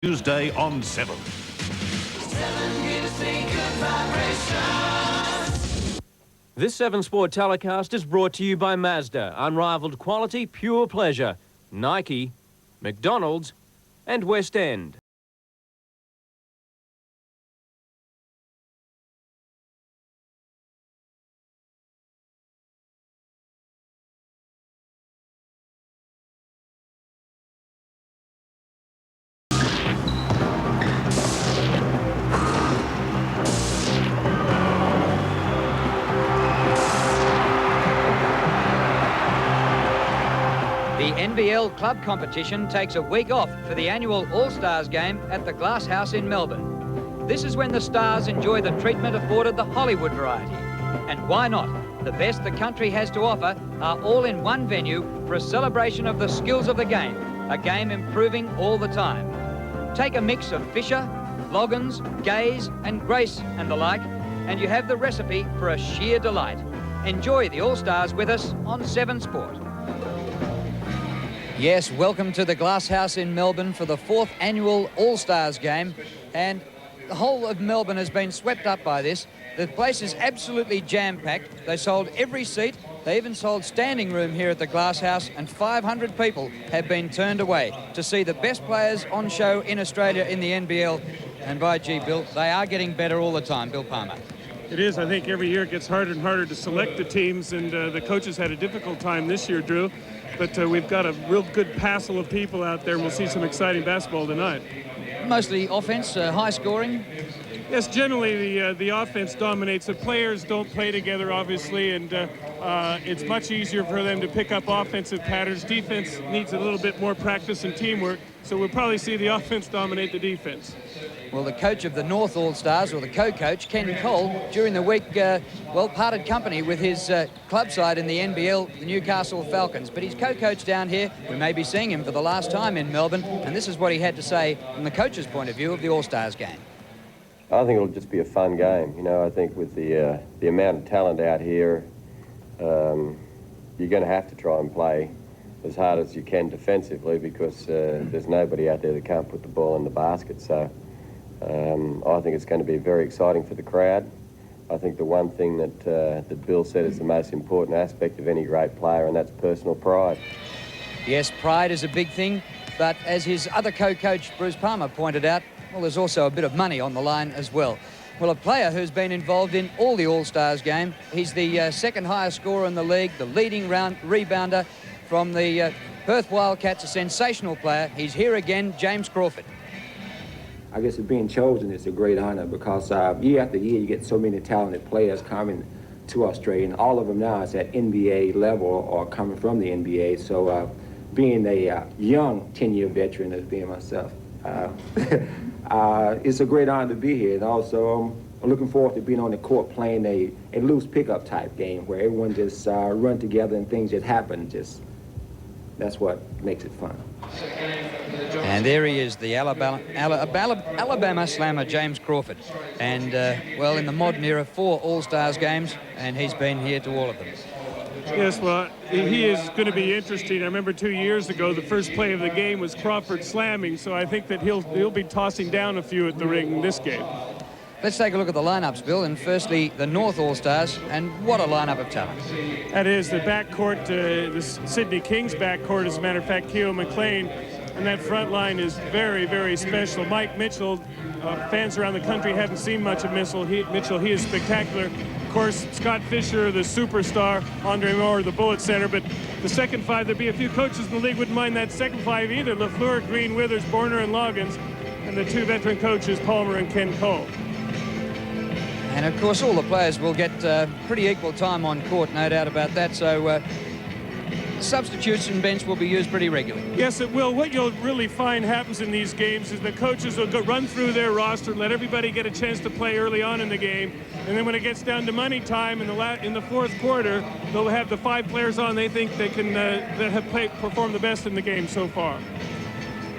Tuesday on 7. This 7 Sport telecast is brought to you by Mazda. Unrivaled quality, pure pleasure. Nike, McDonald's and West End. The NBL club competition takes a week off for the annual All Stars Game at the Glass House in Melbourne. This is when the stars enjoy the treatment afforded the Hollywood variety. And why not? The best the country has to offer are all in one venue for a celebration of the skills of the game, a game improving all the time. Take a mix of Fisher, Loggins, Gaze and Grace and the like, and you have the recipe for a sheer delight. Enjoy the All Stars with us on 7 Sport. Yes, welcome to the Glass House in Melbourne for the 4th annual All Stars Game, and the whole of Melbourne has been swept up by this. The place is absolutely jam-packed. They sold every seat. They even sold standing room here at the Glass House, and 500 people have been turned away to see the best players on show in Australia in the NBL. And by gee, Bill, they are getting better all the time. Bill Palmer. It is. I think every year it gets harder and harder to select the teams, and the coaches had a difficult time this year, Drew. But we've got a real good passel of people out there. We'll see some exciting basketball tonight. Mostly offense, high scoring. Yes, generally the offense dominates. The players don't play together, obviously, and it's much easier for them to pick up offensive patterns. Defense needs a little bit more practice and teamwork, so we'll probably see the offense dominate the defense. Well, the coach of the North All-Stars, or the co-coach, Ken Cole, during the week, parted company with his club side in the NBL, the Newcastle Falcons. But he's co-coach down here. We may be seeing him for the last time in Melbourne, and this is what he had to say from the coach's point of view of the All-Stars game. I think it'll just be a fun game. You know, I think with the amount of talent out here, you're going to have to try and play as hard as you can defensively because there's nobody out there that can't put the ball in the basket. So I think it's going to be very exciting for the crowd. I think the one thing that Bill said is the most important aspect of any great player, and that's personal pride. Yes, pride is a big thing, but as his other co-coach, Bruce Palmer, pointed out, well, there's also a bit of money on the line as well. Well, a player who's been involved in all the All-Stars game, he's the second highest scorer in the league, the leading rebounder from the Perth Wildcats, a sensational player. He's here again, James Crawford. I guess being chosen is a great honor because year after year you get so many talented players coming to Australia, and all of them now is at NBA level or coming from the NBA. So being a young 10-year veteran as being myself, it's a great honor to be here. And also I'm looking forward to being on the court playing a loose pickup type game where everyone just run together and things just happen. That's what makes it fun. And there he is, the Alabama slammer, James Crawford. And, well, in the modern era, 4 All-Stars games, and he's been here to all of them. Yes, well, he is going to be interesting. I remember 2 years ago, the first play of the game was Crawford slamming, so I think that he'll be tossing down a few at the ring in this game. Let's take a look at the lineups, Bill, and firstly, the North All-Stars, and what a lineup of talent. That is the backcourt, the Sydney Kings backcourt, as a matter of fact, Keogh McLean, and that front line is very, very special. Mike Mitchell, fans around the country haven't seen much of Mitchell. He is spectacular. Of course, Scott Fisher, the superstar, Andre Moore, the bullet center, but the second five, there'd be a few coaches in the league wouldn't mind that second five either. LaFleur, Green, Withers, Borner, and Loggins, and the 2 veteran coaches, Palmer and Ken Cole. And, of course, all the players will get pretty equal time on court, no doubt about that. So substitution bench will be used pretty regularly. Yes, it will. What you'll really find happens in these games is the coaches will run through their roster, let everybody get a chance to play early on in the game, and then when it gets down to money time in the fourth quarter, they'll have the 5 players on they think they can that have performed the best in the game so far.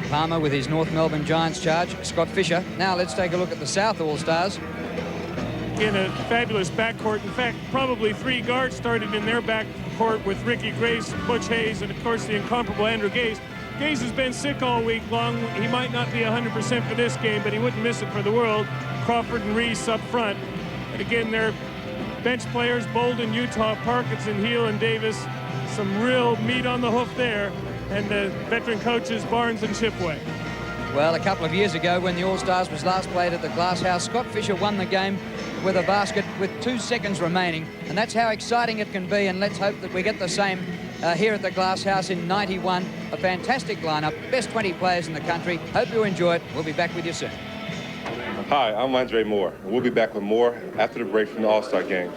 Palmer with his North Melbourne Giants charge, Scott Fisher. Now let's take a look at the South All-Stars. In a fabulous backcourt. In fact, probably 3 guards started in their backcourt with Ricky Grace, Butch Hayes, and of course the incomparable Andrew Gase. Gaze has been sick all week long. He might not be 100% for this game, but he wouldn't miss it for the world. Crawford and Reese up front. And again, they're bench players, Bolden, Utah, Parkinson, Heel, and Davis. Some real meat on the hoof there. And veteran coaches Barnes and Chipway. Well, a couple of years ago when the All-Stars was last played at the Glass House, Scott Fisher won the game with a basket with 2 seconds remaining. And that's how exciting it can be. And let's hope that we get the same here at the Glass House in '91. A fantastic lineup, best 20 players in the country. Hope you enjoy it. We'll be back with you soon. Hi, I'm Andre Moore. We'll be back with more after the break from the All-Star Game.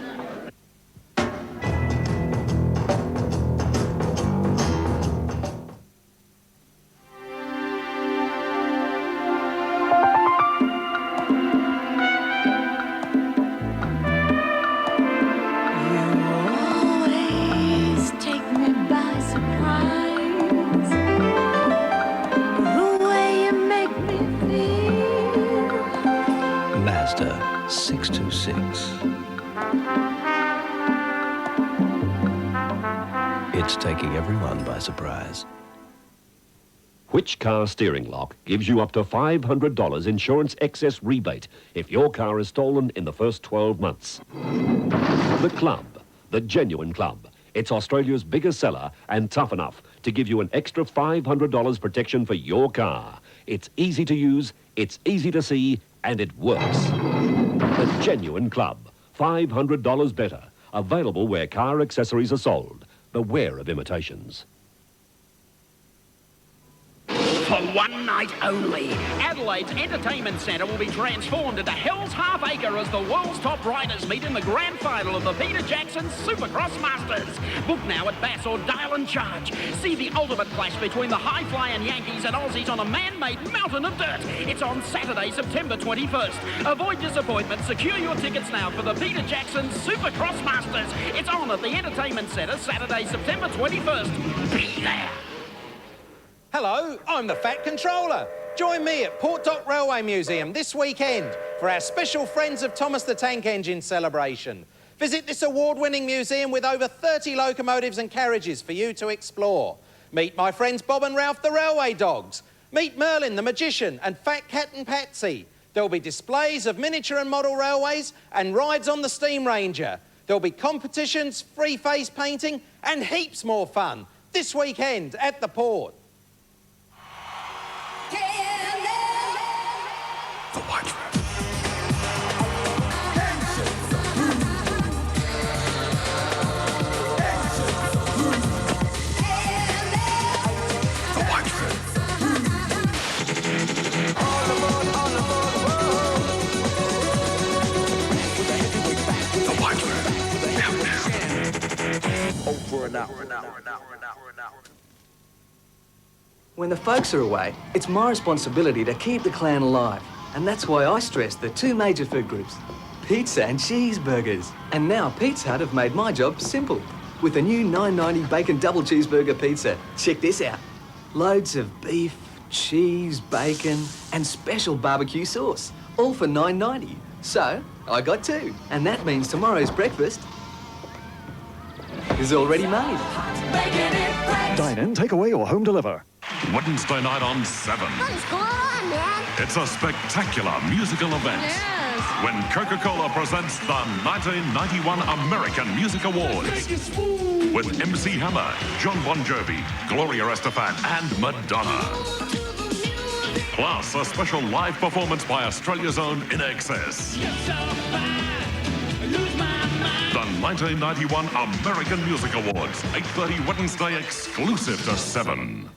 Mazda 626. It's taking everyone by surprise. Which car steering lock gives you up to $500 insurance excess rebate if your car is stolen in the first 12 months? The Club, the genuine Club. It's Australia's biggest seller and tough enough to give you an extra $500 protection for your car. It's easy to use, it's easy to see, and it works. The genuine Club, $500 better. Available where car accessories are sold. Beware of imitations. For one night only, Adelaide's entertainment centre will be transformed into Hell's Half Acre as the world's top riders meet in the grand final of the Peter Jackson Supercross Masters. Book now at Bass or Dial and Charge. See the ultimate clash between the high-flying Yankees and Aussies on a man-made mountain of dirt. It's on Saturday, September 21st. Avoid disappointment. Secure your tickets now for the Peter Jackson Supercross Masters. It's on at the entertainment centre Saturday, September 21st. Be there. Hello, I'm the Fat Controller. Join me at Port Dock Railway Museum this weekend for our special Friends of Thomas the Tank Engine celebration. Visit this award-winning museum with over 30 locomotives and carriages for you to explore. Meet my friends Bob and Ralph the Railway Dogs. Meet Merlin the Magician and Fat Cat and Patsy. There'll be displays of miniature and model railways and rides on the Steam Ranger. There'll be competitions, free face painting and heaps more fun this weekend at the port. The White Room. The White Room. The White Room. Now. Over and out. When the folks are away, it's my responsibility to keep the clan alive. And that's why I stress the two major food groups, pizza and cheeseburgers. And now Pizza Hut have made my job simple with a new $9.90 bacon double cheeseburger pizza. Check this out. Loads of beef, cheese, bacon, and special barbecue sauce, all for $9.90. So, I got two. And that means tomorrow's breakfast is already made. Dine in, take away, or home deliver. Wednesday night on 7. What's going on, Dad? It's a spectacular musical event. Yes. When Coca-Cola presents the 1991 American Music Awards. With MC Hammer, John Bon Jovi, Gloria Estefan, and Madonna. Plus, a special live performance by Australia's own In Excess. The 1991 American Music Awards, 8:30 Wednesday, exclusive to 7.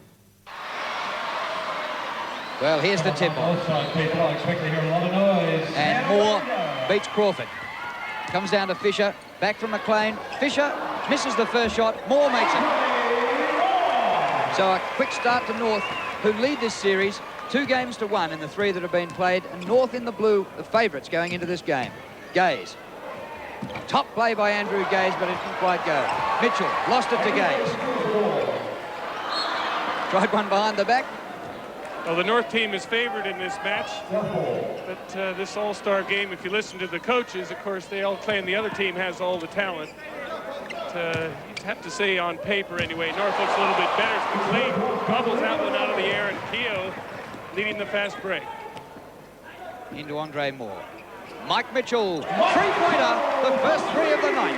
Well, here's the tip-off. And Moore beats Crawford. Comes down to Fisher, back from McLean. Fisher misses the first shot, Moore makes it. So a quick start to North, who lead this series 2-1 in the 3 that have been played, and North in the blue, the favourites going into this game. Gaze. Top play by Andrew Gaze, but it didn't quite go. Mitchell lost it to Gaze. Tried one behind the back. Well, the North team is favored in this match, but this All-Star game, if you listen to the coaches, of course, they all claim the other team has all the talent. But, you have to say on paper anyway, North looks a little bit better. McLean gobbles that one out of the air, and Keogh leading the fast break. Into Andre Moore. Mike Mitchell, three-pointer, the first three of the night.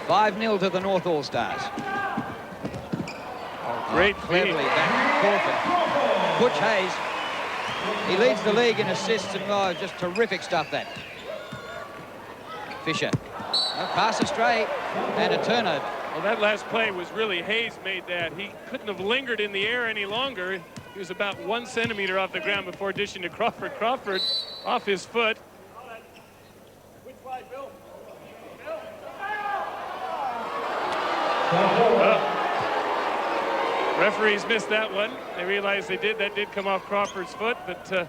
5-0 to the North All Stars. Great cleverly back to Butch Hayes. He leads the league in assists and just terrific stuff that. Fisher. Pass astray and a turnover. Well, that last play was really Hayes made that. He couldn't have lingered in the air any longer. He was about 1 centimeter off the ground before dishing to Crawford. Crawford off his foot. Referees missed that one. They realized they did. That did come off Crawford's foot, but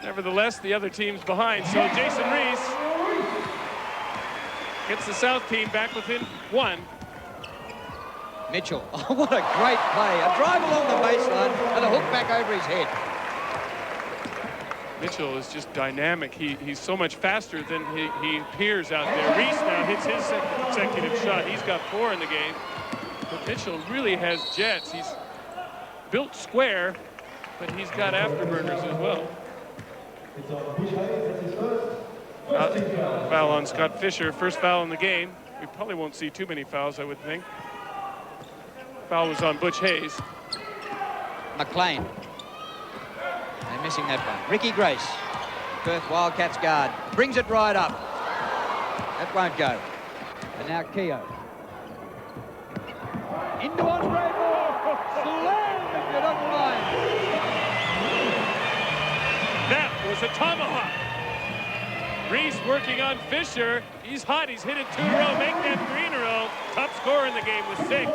nevertheless, the other team's behind. So Jason Reese gets the South team back within 1. Mitchell, oh, what a great play. A drive along the baseline and a hook back over his head. Mitchell is just dynamic. He's so much faster than he appears out there. Reese now hits his second consecutive shot. He's got 4 in the game. But Mitchell really has jets. He's built square, but he's got afterburners as well. Foul on Scott Fisher. First foul in the game. We probably won't see too many fouls, I would think. Foul was on Butch Hayes. McLean. They're missing that one. Ricky Grace, Perth Wildcats guard, brings it right up. That won't go. And now Keogh. Into Andre Moore. Slam, if you don't mind. That was a tomahawk. Reese working on Fisher. He's hot. He's hit it 2 in a row. Make that 3 in a row. Top scorer in the game with 6.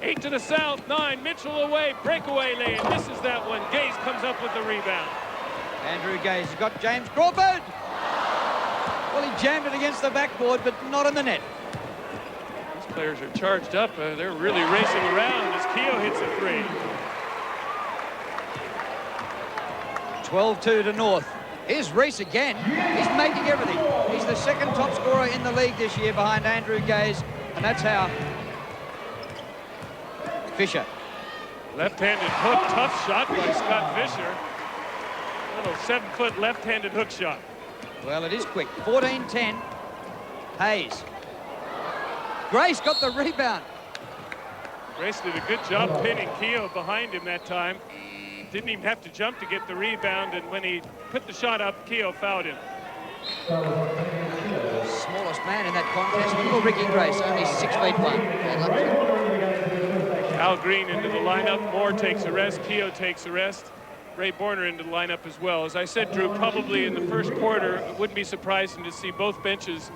8 to the South, 9. Mitchell away. Breakaway lane. Misses that one. Gaze comes up with the rebound. Andrew Gaze has got James Crawford. Well, he jammed it against the backboard, but not in the net. These players are charged up. They're really racing around as Keogh hits a 3. 12-2 to North. Here's Reese again. He's making everything. He's the second top scorer in the league this year behind Andrew Gaze, and that's how. Fisher. Left-handed hook, tough shot by Scott Fisher. Little 7-foot left-handed hook shot. Well, it is quick. 14-10. Hayes. Grace got the rebound. Grace did a good job pinning Keogh behind him that time. Didn't even have to jump to get the rebound, and when he put the shot up, Keogh fouled him. Smallest man in that contest, little Ricky Grace, only 6'1". Al Green into the lineup. Moore takes a rest. Keogh takes a rest. Ray Borner into the lineup as well. As I said, Drew, probably in the first quarter, it wouldn't be surprising to see both benches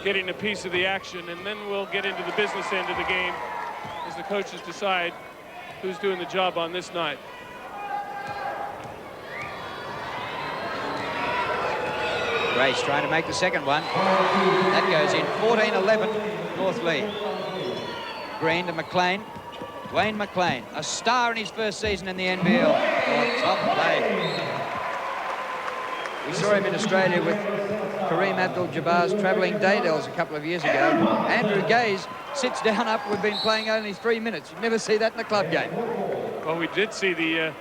getting a piece of the action, and then we'll get into the business end of the game as the coaches decide who's doing the job on this night. Grace trying to make the second one. That goes in. 14-11, North lead. Green to McLean. Dwayne McLean, a star in his first season in the NBL. Oh, top play. We saw him in Australia with Kareem Abdul-Jabbar's travelling Daydels a couple of years ago. Andrew Gaze sits down up. We've been playing only 3 minutes. You never see that in a club game. Well, we did see the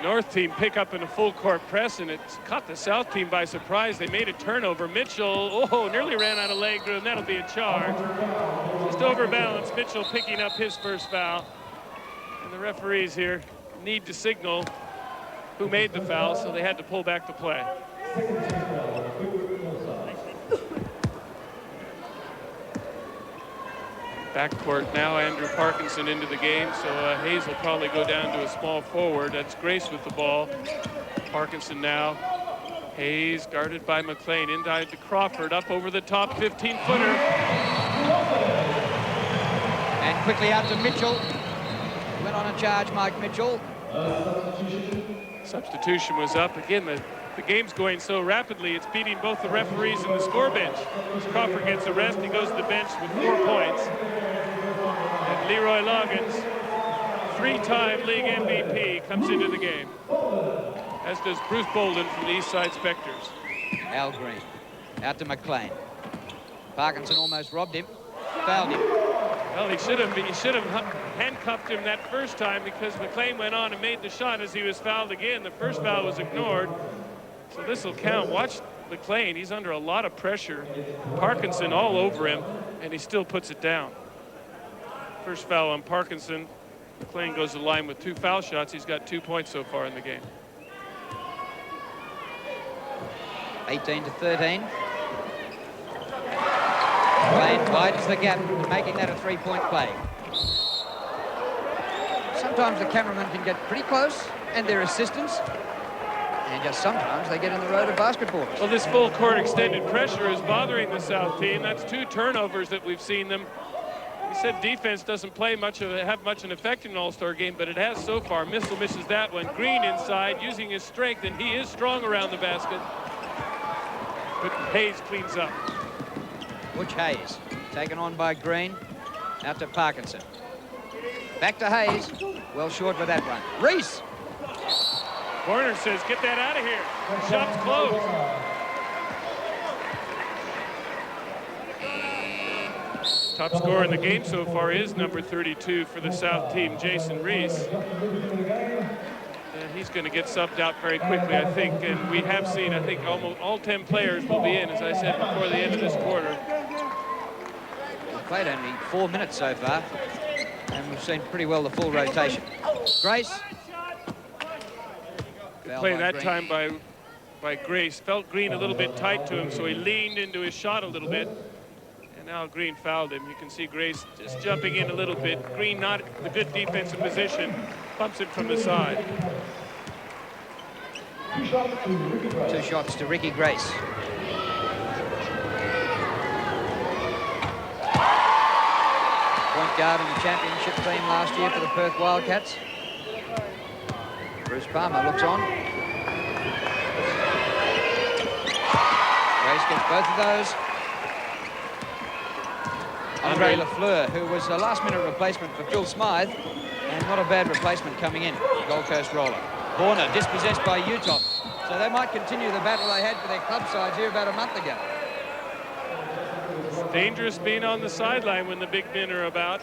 North team pick up in a full court press, and it caught the South team by surprise. They made a turnover. Mitchell, nearly ran out of leg room. That'll be a charge. Just overbalanced. Mitchell picking up his first foul. And the referees here need to signal who made the foul, so they had to pull back the play. Backcourt now, Andrew Parkinson into the game, so Hayes will probably go down to a small forward. That's Grace with the ball. Parkinson now. Hayes guarded by McLean, inside to Crawford, up over the top, 15-footer. And quickly out to Mitchell. Went on a charge, Mike Mitchell. Substitution was up. Again, the game's going so rapidly, it's beating both the referees and the score bench. As Crawford gets a rest, he goes to the bench with 4 points. And Leroy Loggins, 3-time league MVP, comes into the game. As does Bruce Bolden from the Eastside Specters. Al Green. Out to McLean. Parkinson almost robbed him. Fouled him. Well, he should have handcuffed him that first time because McLean went on and made the shot as he was fouled again. The first foul was ignored. So this will count. Watch McLean. He's under a lot of pressure. Parkinson all over him, and he still puts it down. First foul on Parkinson. McLean goes to the line with 2 foul shots. He's got 2 points so far in the game. 18-13. McLean widens the gap, making that a 3-point play. Sometimes the cameraman can get pretty close, and their assistants, and just sometimes they get in the road of basketballers. Well, this full court extended pressure is bothering the South team. That's 2 turnovers that we've seen them. We said defense doesn't play have much an effect in an All-Star game, but it has so far. Missile misses that one. Green inside, using his strength, and he is strong around the basket. But Hayes cleans up. Butch Hayes, taken on by Green. Out to Parkinson. Back to Hayes. Well short with that one. Reese. Warner says, get that out of here. Shop's closed. Top scorer in the game so far is number 32 for the South team, Jason Reese. He's going to get subbed out very quickly, I think. And we have seen, I think, almost all 10 players will be in, as I said, before the end of this quarter. We've played only 4 minutes so far, and we've seen pretty well the full rotation. Grace. Good play that time by Grace. Felt Green a little bit tight to him, so he leaned into his shot a little bit. And now Green fouled him. You can see Grace just jumping in a little bit. Green not the good defensive position. Bumps it from the side. 2 shots to Ricky Grace. Point guard in the championship team last year for the Perth Wildcats. Bruce Palmer looks on. Grace gets both of those. Andre Lafleur, who was a last-minute replacement for Phil Smythe, and not a bad replacement coming in, Gold Coast roller. Horner dispossessed by Utah, so they might continue the battle they had for their club sides here about a month ago. It's dangerous being on the sideline when the big men are about.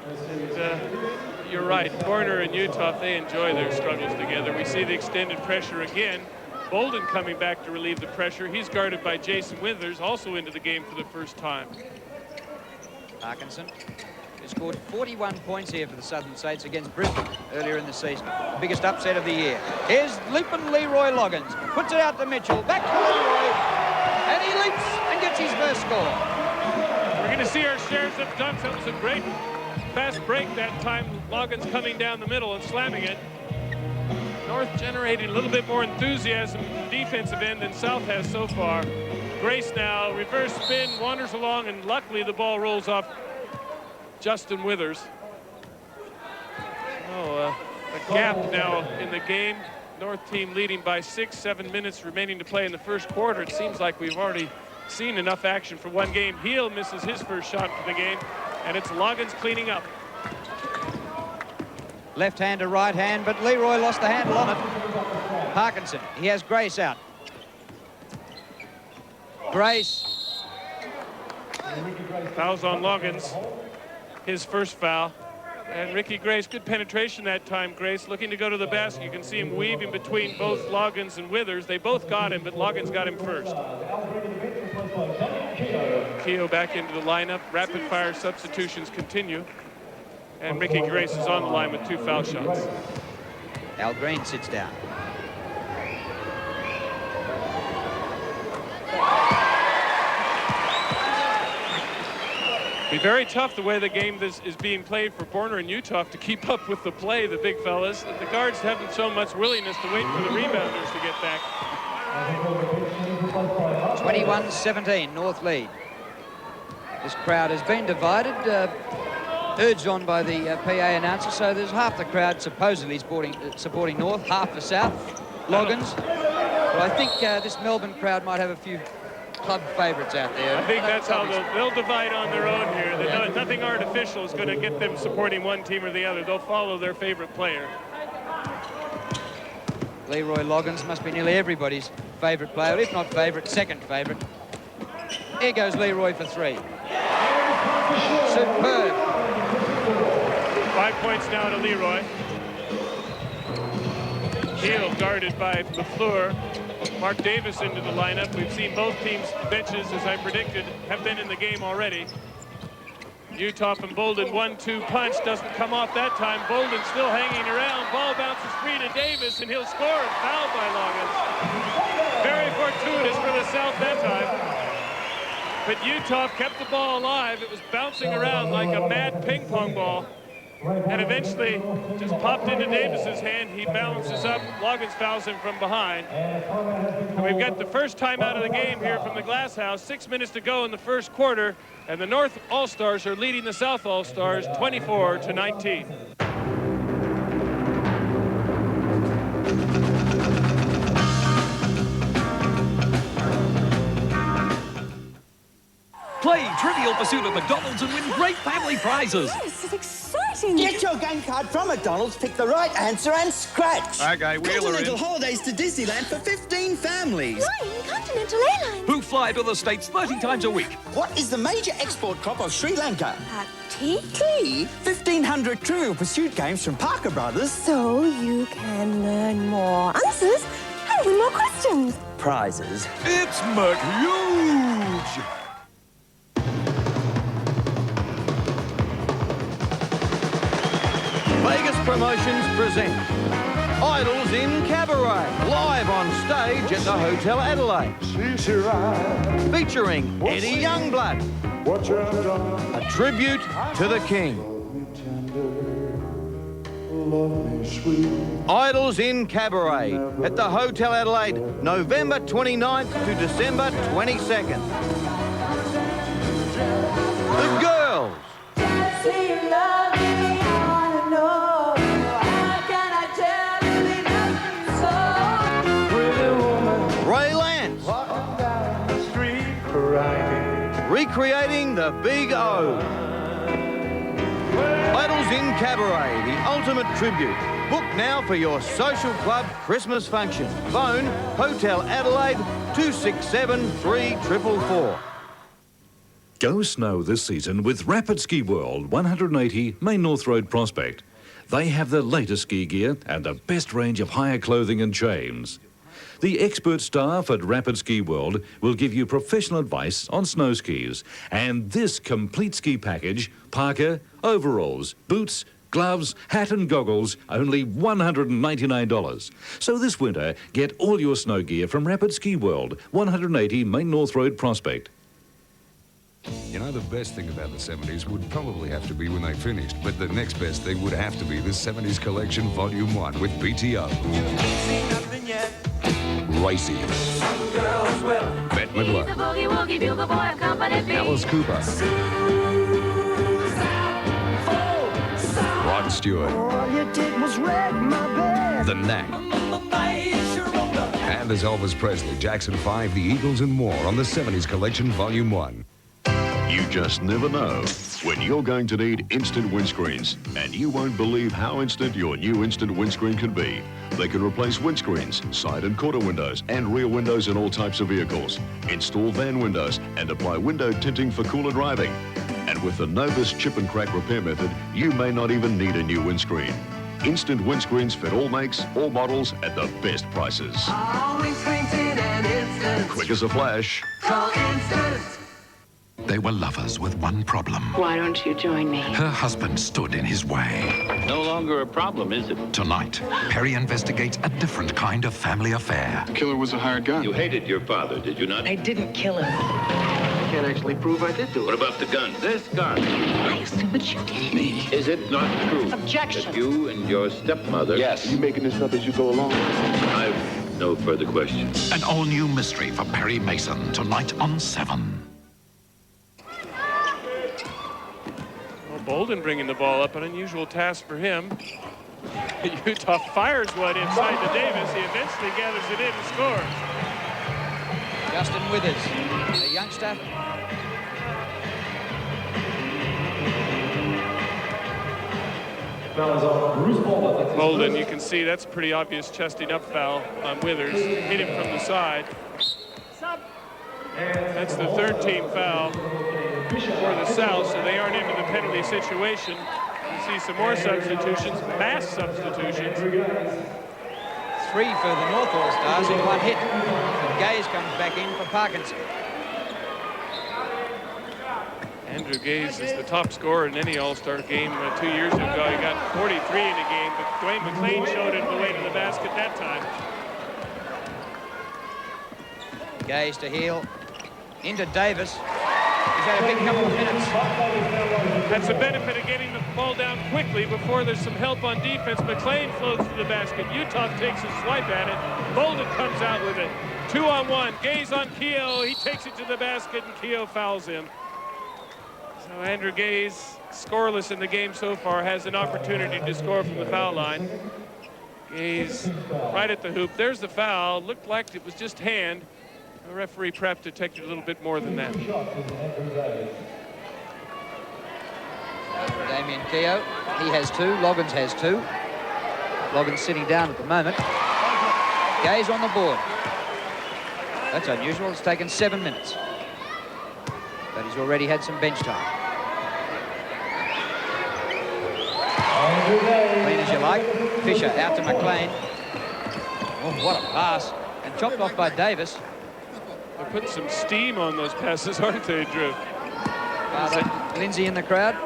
And you're right, Horner and Utah, they enjoy their struggles together. We see the extended pressure again. Bolden coming back to relieve the pressure. He's guarded by Jason Withers, also into the game for the first time. Parkinson, who scored 41 points here for the Southern Saints against Brisbane earlier in the season. The biggest upset of the year. Here's leaping Leroy Loggins. Puts it out to Mitchell. Back to Leroy. And he leaps and gets his first score. We're going to see our shares of dunks. That was a great fast break that time. Loggins coming down the middle and slamming it. North generating a little bit more enthusiasm defensive end than South has so far. Grace now, reverse spin, wanders along, and luckily the ball rolls off Justin Withers. Oh, a gap now in the game. North team leading by 6-7 minutes remaining to play in the first quarter. It seems like we've already seen enough action for one game. Heel misses his first shot for the game, and it's Loggins cleaning up. Left hand to right hand, but Leroy lost the handle on it. Parkinson, he has Grace out. Grace. Fouls on Loggins, his first foul. And Ricky Grace, good penetration that time. Grace looking to go to the basket. You can see him weaving between both Loggins and Withers. They both got him, but Loggins got him first. Keogh back into the lineup. Rapid fire substitutions continue. And Ricky Grace is on the line with 2 foul shots. Al Green sits down. Be very tough the way the game is being played for Borner and Utah to keep up with the play, the big fellas. The guards haven't shown much willingness to wait for the rebounders to get back. 21-17, North lead. This crowd has been divided, urged on by the PA announcer, so there's half the crowd supposedly supporting North, half for South, Loggins. But I think this Melbourne crowd might have a few club favourites out there. I think that's how they'll divide on their own here. Nothing artificial is going to get them supporting one team or the other. They'll follow their favourite player. Leroy Loggins must be nearly everybody's favourite player, if not favourite, second favourite. Here goes Leroy for 3. Superb. 5 points now to Leroy. Heel guarded by LaFleur. Mark Davis into the lineup. We've seen both teams' benches, as I predicted, have been in the game already. Utah from Bolden, 1-2 punch, doesn't come off that time. Bolden still hanging around. Ball bounces free to Davis, and he'll score. And fouled by Loggins. Very fortuitous for the South that time. But Utah kept the ball alive. It was bouncing around like a mad ping pong ball. And eventually just popped into Davis's hand. He balances up. Loggins fouls him from behind. And we've got the first time out of the game here from the Glass House. 6 minutes to go in the first quarter. And the North All-Stars are leading the South All-Stars 24-19. Play Trivial Pursuit at McDonald's and win great family prizes. This is exciting. Get your game card from McDonald's, pick the right answer and scratch. Okay, Wheeler Continental in. holidays to Disneyland for 15 families. Flying Continental Airlines. Who fly to the States 30 times a week. What is the major export crop of Sri Lanka? Tea? Tea? 1,500 Trivial Pursuit games from Parker Brothers. So you can learn more answers and win more questions. Prizes. It's McHuge. Vegas Promotions present Idols in Cabaret, live on stage at the Hotel Adelaide. Featuring Eddie Youngblood, a tribute to the King. Idols in Cabaret at the Hotel Adelaide, November 29th to December 22nd. The girls. Recreating the Big O. Idols in Cabaret, the ultimate tribute. Book now for your social club Christmas function. Phone Hotel Adelaide 267 3444. Go snow this season with Rapid Ski World, 180 Main North Road Prospect. They have the latest ski gear and the best range of hire clothing and chains. The expert staff at Rapid Ski World will give you professional advice on snow skis. And this complete ski package, parka, overalls, boots, gloves, hat and goggles, only $199. So this winter, get all your snow gear from Rapid Ski World, 180 Main North Road Prospect. You know, the best thing about the 70s would probably have to be when they finished, but the next best thing would have to be the 70s Collection Volume 1 with BTO. Racy. Bette Midler. Alice Cooper. Rod Stewart. The Knack. And as Elvis Presley, Jackson 5, The Eagles and more on the 70s Collection Volume 1. You just never know when you're going to need instant windscreens, and you won't believe how instant your new instant windscreen can be. They can replace windscreens, side and quarter windows, and rear windows in all types of vehicles, install van windows, and apply window tinting for cooler driving. And with the Novus chip and crack repair method, you may not even need a new windscreen. Instant windscreens fit all makes, all models, at the best prices. Quick as a flash. Call Instant. They were lovers with one problem. Why don't you join me? Her husband stood in his way. No longer a problem, is it? Tonight, Perry investigates a different kind of family affair. The killer was a hired gun. You hated your father, did you not? I didn't kill him. I can't actually prove I did do it. What about the gun? This gun. I assume that you did it. Me. Is it not true? Objection. That you and your stepmother... Yes. Are you making this up as you go along? I've no further questions. An all-new mystery for Perry Mason, tonight on 7. Bolden bringing the ball up, an unusual task for him. Utah fires one inside to Davis. He eventually gathers it in and scores. Justin Withers, the youngster. Bolden, you can see that's pretty obvious chesting up foul on Withers. Hit him from the side. That's the third team foul for the South, so they aren't into the penalty situation. You see some more substitutions, mass substitutions. 3 for the North All Stars in 1 hit. Gaze comes back in for Parkinson. Andrew Gaze is the top scorer in any All-Star game. 2 years ago, he got 43 in a game, but Dwayne McLean showed him the way to the basket that time. Gaze to Heel. Into Davis. He's had a big couple of minutes. That's the benefit of getting the ball down quickly before there's some help on defense. McLean floats to the basket. Utah takes a swipe at it. Bolden comes out with it. 2-on-1. Gaze on Keogh. He takes it to the basket, and Keogh fouls him. So Andrew Gaze, scoreless in the game so far, has an opportunity to score from the foul line. Gaze right at the hoop. There's the foul. Looked like it was just hand. The referee perhaps detected a little bit more than that. Damien Keogh, he has 2. Loggins has 2. Loggins sitting down at the moment. Gaze on the board. That's unusual. It's taken 7 minutes. But he's already had some bench time. Clean as you like. Fisher out to McLean. Oh, what a pass. And chopped off by Davis. They're putting some steam on those passes, aren't they, Drew? Lindsay in the crowd.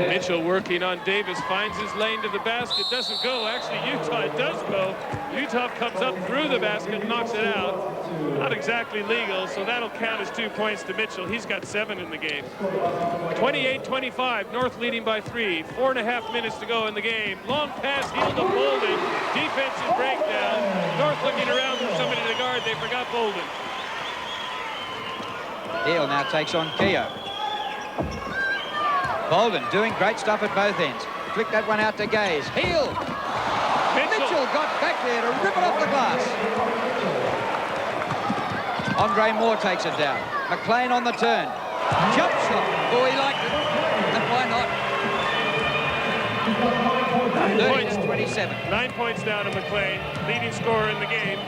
Mitchell working on Davis, finds his lane to the basket, doesn't go. Actually, Utah, it does go. Utah comes up through the basket, knocks it out. Not exactly legal, so that'll count as 2 points to Mitchell. He's got 7 in the game. 28-25, North leading by 3. 4.5 minutes to go in the game. Long pass, heel to Bolden. Defensive breakdown. North looking around for somebody to guard. They forgot Bolden. Heel now takes on Keogh. Bolden doing great stuff at both ends. Flick that one out to Gaze. Heel! Mitchell got back there to rip it off the glass. Andre Moore takes it down. McLean on the turn. Jump shot. Oh, he liked it. And why not? 30-27. 9 points down to McLean, leading scorer in the game.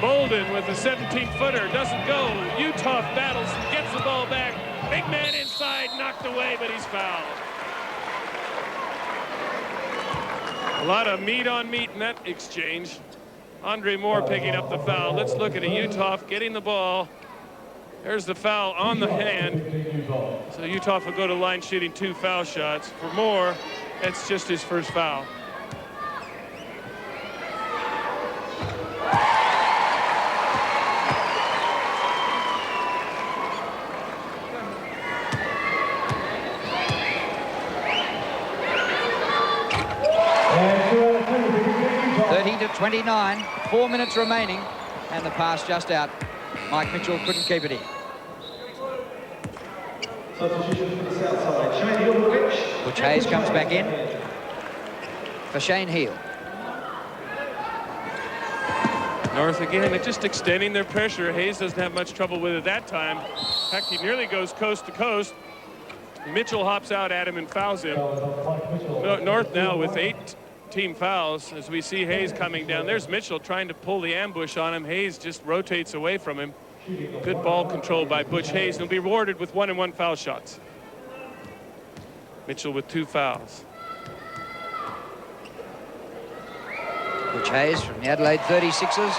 Bolden with a 17-footer, doesn't go. Utah battles and gets the ball back. Big man inside, knocked away, but he's fouled. A lot of meat on meat in that exchange. Andre Moore picking up the foul. Let's look at a Utah getting the ball. There's the foul on the hand. So Utah will go to line shooting 2 foul shots. For Moore, that's just his first foul. To 29, 4 minutes remaining, and the pass just out. Mike Mitchell couldn't keep it in. Butch Hayes comes back in for Shane Heel. North again, they're just extending their pressure. Hayes doesn't have much trouble with it that time. In fact, he nearly goes coast to coast. Mitchell hops out at him and fouls him. North now with 8 team fouls as we see Hayes coming down. There's Mitchell trying to pull the ambush on him. Hayes just rotates away from him. Good ball control by Butch Hayes. He'll be rewarded with 1-and-1 foul shots. Mitchell with 2 fouls. Butch Hayes from the Adelaide 36ers.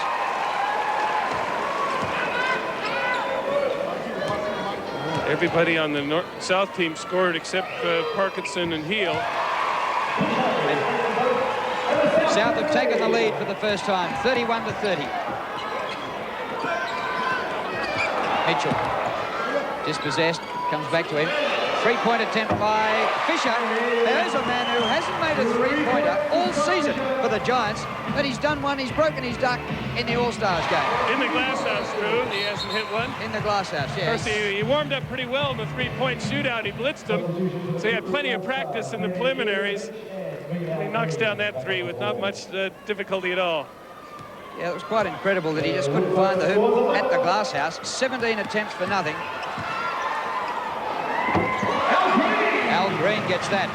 Everybody on the South team scored except Parkinson and Heel. South have taken the lead for the first time, 31-30. Mitchell, dispossessed, comes back to him. 3-point attempt by Fisher. There's a man who hasn't made a 3-pointer all season for the Giants, but he's done one. He's broken his duck in the All Stars game. In the glass house, Drew. He hasn't hit one. In the glass house, yes. Of course, he warmed up pretty well in the 3-point shootout. He blitzed him, so he had plenty of practice in the preliminaries. He knocks down that 3 with not much difficulty at all. Yeah, it was quite incredible that he just couldn't find the hoop at the glass house. 17 attempts for nothing. Al Green gets that.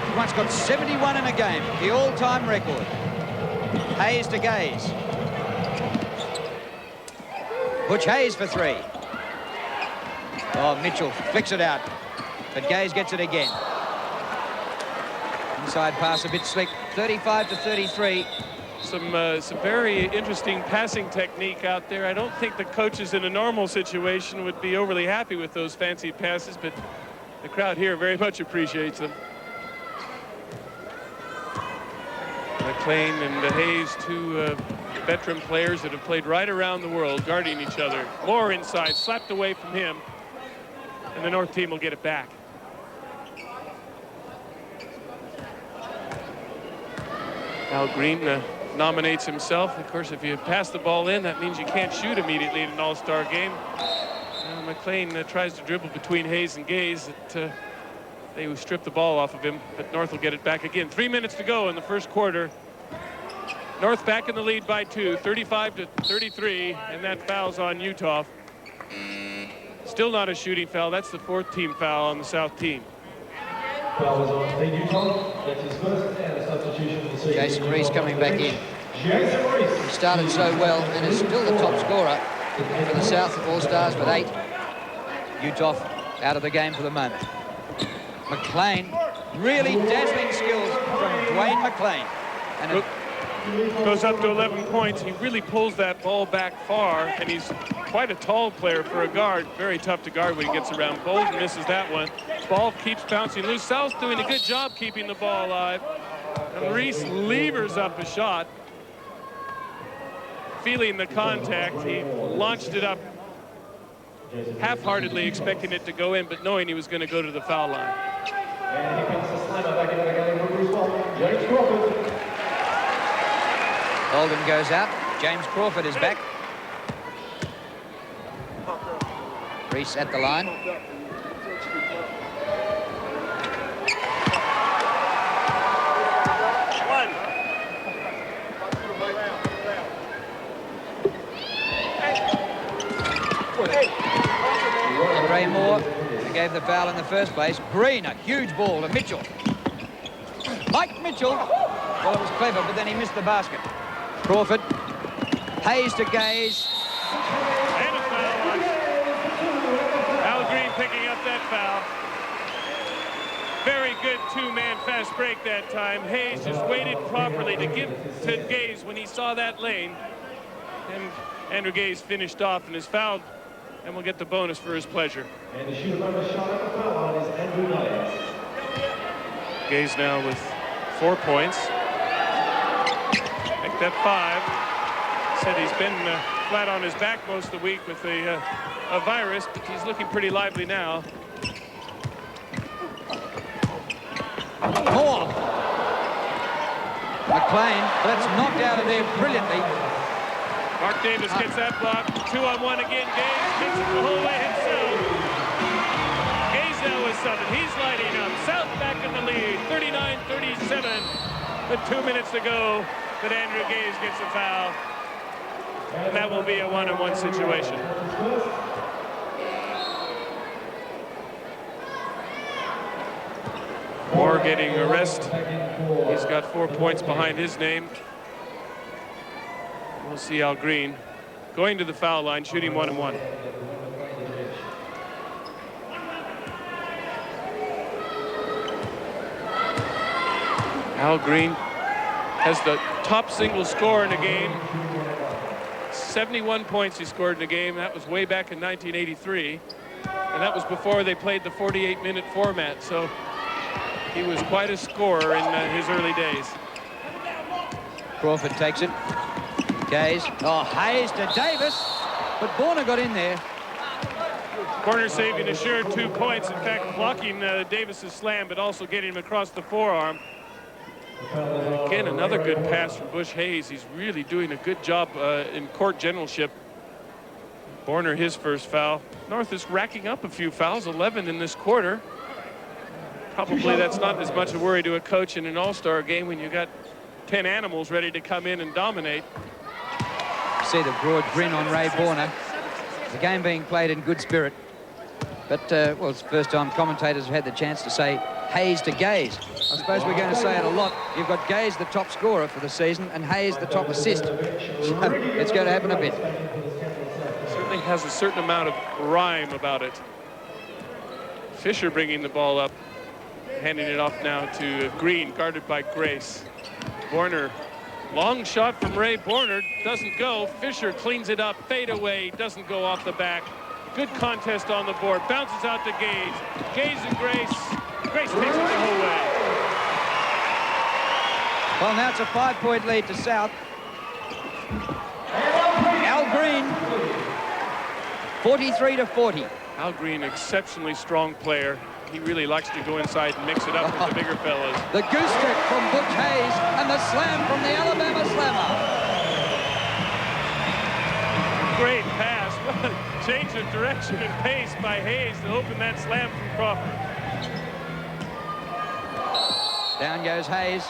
He once got 71 in a game, the all-time record. Hayes to Gaze. Butch Hayes for 3. Oh, Mitchell flicks it out, but Gaze gets it again. Inside pass a bit slick, 35 to 33. Some very interesting passing technique out there. I don't think the coaches in a normal situation would be overly happy with those fancy passes, but the crowd here very much appreciates them. McLean and Hayes, two veteran players that have played right around the world, guarding each other. More inside, slapped away from him, and the North team will get it back. Al Green nominates himself. Of course, if you pass the ball in, that means you can't shoot immediately in an all-star game. McLean tries to dribble between Hayes and Gaze. They will strip the ball off of him, but North will get it back again. 3 minutes to go in the first quarter. North back in the lead by 2, 35 to 33, and that foul's on Utah. Still not a shooting foul. That's the 4th team foul on the South team. Foul is on Team Utah. That's his first and a substitution for the Jason Reese coming back in. He started so well and is still the top scorer for the South All Stars with 8. Utah out of the game for the moment. McLean, really dazzling skills from Dwayne McLean. And goes up to 11 points. He really pulls that ball back far, and he's quite a tall player for a guard. Very tough to guard when he gets around. Bolden misses that one. Ball keeps bouncing loose. South's doing a good job keeping the ball alive. And Reese levers up a shot. Feeling the contact, he launched it up half-heartedly, expecting it to go in, but knowing he was going to go to the foul line. And here comes the slammer back into the game for Bruce Ball. James Crawford. Bolden goes out. James Crawford is back. Reese at the line. Andre Moore gave the foul in the first place. Green, a huge ball to Mitchell. Mike Mitchell. Well, it was clever, but then he missed the basket. Crawford. Hayes to Gaze. And a foul. Al Green picking up that foul. Very good two-man fast break that time. Hayes just waited properly to give to Gaze when he saw that lane. And Andrew Gaze finished off and is fouled, and will get the bonus for his pleasure. And the shooter bonus shot at the foul line is Andrew Gaze. Gaze now with 4 points. Make that 5. Said he's been flat on his back most of the week with a virus, but he's looking pretty lively now. Moore. McLean, that's knocked out of there brilliantly. Mark Davis gets that block. 2-on-1 again. Gaze gets it the whole way himself. Gaze now with 7. He's lighting up. South back in the lead. 39-37. With 2 minutes to go. But Andrew Gaze gets a foul. And that will be a 1-on-1 situation. Moore getting a rest. He's got 4 points behind his name. We'll see Al Green going to the foul line, shooting 1-on-1. Al Green has the top single score in a game. 71 points he scored in a game. That was way back in 1983. And that was before they played the 48-minute format. So he was quite a scorer in his early days. Crawford takes it. Gaze. Oh, Hayes to Davis. But Borner got in there. Corner saving assured 2 points. In fact, blocking Davis's slam, but also getting him across the forearm. Again, another good pass from Bush Hayes. He's really doing a good job in court generalship. Borner, his first foul. North is racking up a few fouls, 11 in this quarter. Probably that's not as much a worry to a coach in an all-star game when you got 10 animals ready to come in and dominate. See the broad grin on Ray Borner. The game being played in good spirit. But, well, it's the first time commentators have had the chance to say Hayes to Gaze. I suppose we're going to say it a lot. You've got Gaze, the top scorer for the season, and Hayes, the top assist. So it's going to happen a bit. Certainly has a certain amount of rhyme about it. Fisher bringing the ball up, handing it off now to Green, guarded by Grace. Borner, long shot from Ray Borner, doesn't go. Fisher cleans it up, fade away, doesn't go off the back. Good contest on the board, bounces out to Gaze. Gaze and Grace. Grace takes it the whole way. Well, now it's a 5-point lead to South. Al Green, 43-40. Al Green, exceptionally strong player. He really likes to go inside and mix it up with the bigger fellas. The goose kick from Butch Hayes and the slam from the Alabama Slammer. Great pass. What a change of direction and pace by Hayes to open that slam from Crawford. Down goes Hayes.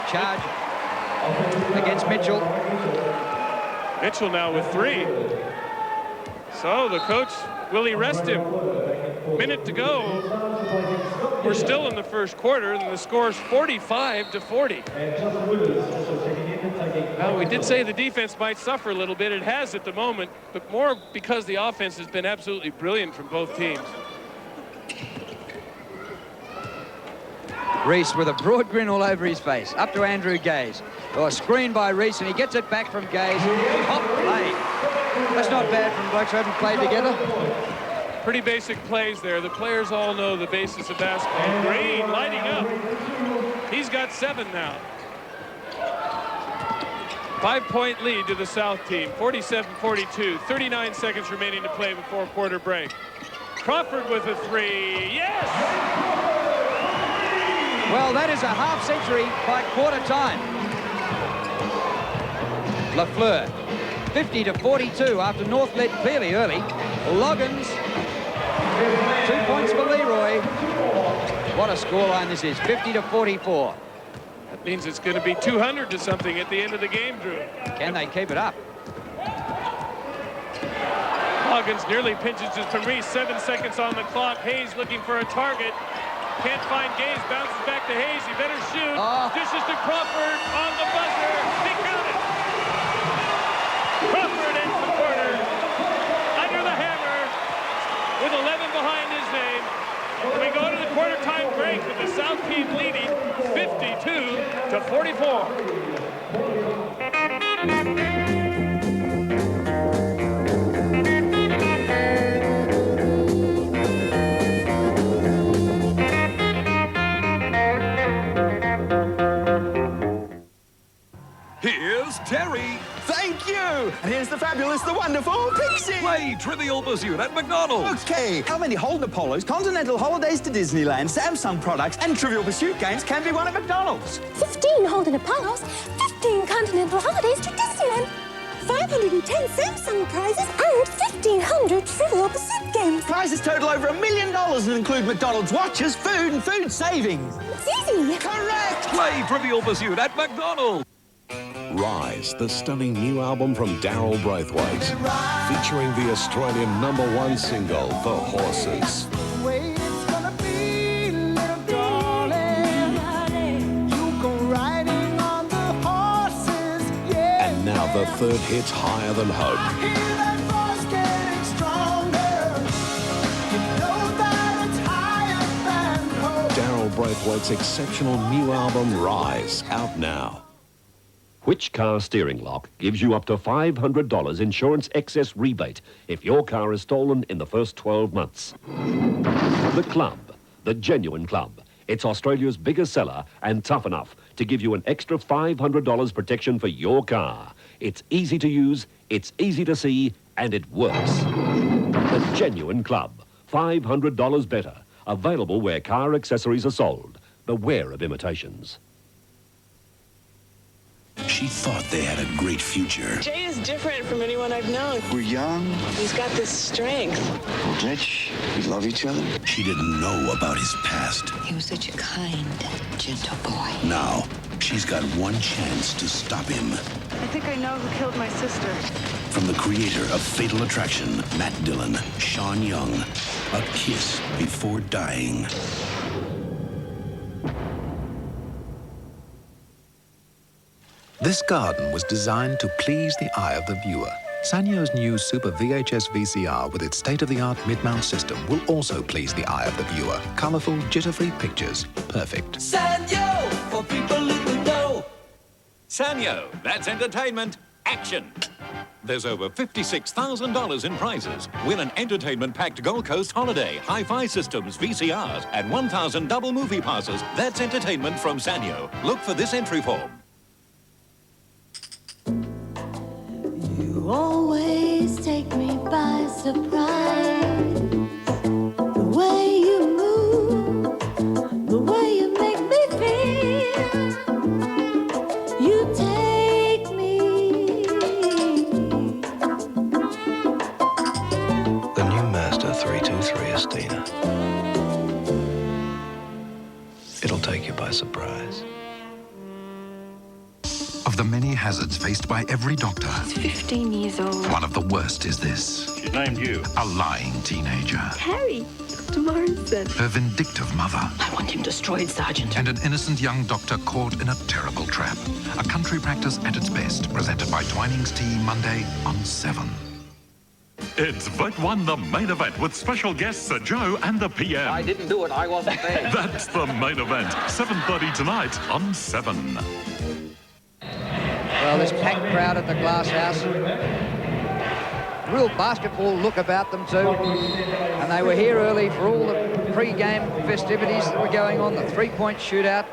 Charge against Mitchell. Mitchell now with 3. So the coach, will he rest him? Minute to go. We're still in the first quarter, and the score's 45-40. Well, we did say the defense might suffer a little bit. It has at the moment, but more because the offense has been absolutely brilliant from both teams. Reese with a broad grin all over his face. Up to Andrew Gaze. Oh, a screen by Reese, and he gets it back from Gaze. Top play. That's not bad from blokes who haven't played together. Pretty basic plays there. The players all know the basis of basketball. Green lighting up. He's got 7 now. 5-point lead to the South team, 47-42. 39 seconds remaining to play before quarter break. Crawford with a 3. Yes! Well, that is a half century by quarter time. LaFleur, 50-42 after North led clearly early. Loggins, 2 points for Leroy. What a scoreline this is, 50-44. That means it's going to be 200 to something at the end of the game, Drew. Can they keep it up? Loggins nearly pinches it from Reese. 7 seconds on the clock. Hayes looking for a target. Can't find Gaze, bounces back to Hayes. He better shoot. Dishes to Crawford on the buzzer. He got it. Crawford ends the quarter under the hammer with 11 behind his name. We go to the quarter time break with the South team leading 52-44. Here's Terry. Thank you. And here's the fabulous, the wonderful Pixie. Play Trivial Pursuit at McDonald's. Okay, how many Holden Apollos, Continental Holidays to Disneyland, Samsung products, and Trivial Pursuit games can be won at McDonald's? 15 Holden Apollos, 15 Continental Holidays to Disneyland, 510 Samsung prizes, and 1,500 Trivial Pursuit games. Prizes total over $1 million and include McDonald's watches, food, and food savings. It's easy. Correct. Play Trivial Pursuit at McDonald's. Rise, the stunning new album from Daryl Braithwaite, featuring the Australian #1 single, The Horses. And now the third hit, Higher Than Hope. Daryl Braithwaite's exceptional new album, Rise, out now. Which car steering lock gives you up to $500 insurance excess rebate if your car is stolen in the first 12 months? The Club, the genuine club. It's Australia's biggest seller and tough enough to give you an extra $500 protection for your car. It's easy to use, it's easy to see, and it works. The genuine club, $500 better. Available where car accessories are sold. Beware of imitations. She thought they had a great future. Jay is different from anyone I've known. We're young. He's got this strength. We're rich. We love each other. She didn't know about his past. He was such a kind, gentle boy. Now, she's got one chance to stop him. I think I know who killed my sister. From the creator of Fatal Attraction, Matt Dillon, Sean Young, A Kiss Before Dying. This garden was designed to please the eye of the viewer. Sanyo's new Super VHS VCR with its state-of-the-art mid-mount system will also please the eye of the viewer. Colourful, jitter-free pictures. Perfect. Sanyo, for people who know. Sanyo, that's entertainment. Action. There's over $56,000 in prizes. Win an entertainment-packed Gold Coast holiday, hi-fi systems, VCRs, and 1,000 double movie passes. That's entertainment from Sanyo. Look for this entry form. You always take me by surprise. The way you move, the way you make me feel. You take me. The new Mazda 323 Estina. It'll take you by surprise. Of the many hazards faced by every doctor, He's 15 years old. one of the worst is this. She named you. A lying teenager. Harry, tomorrow's son. Her vindictive mother. I want him destroyed, Sergeant. And an innocent young doctor caught in a terrible trap. A country practice at its best, presented by Twinings Tea, Monday on 7. It's Vote 1, the main event, with special guests Sir Joe and the PM. I didn't do it, I wasn't there. That's the main event. 7:30 tonight on 7. Well, this packed crowd at the Glass House. Real basketball look about them too. And they were here early for all the pre-game festivities that were going on, the three-point shootout.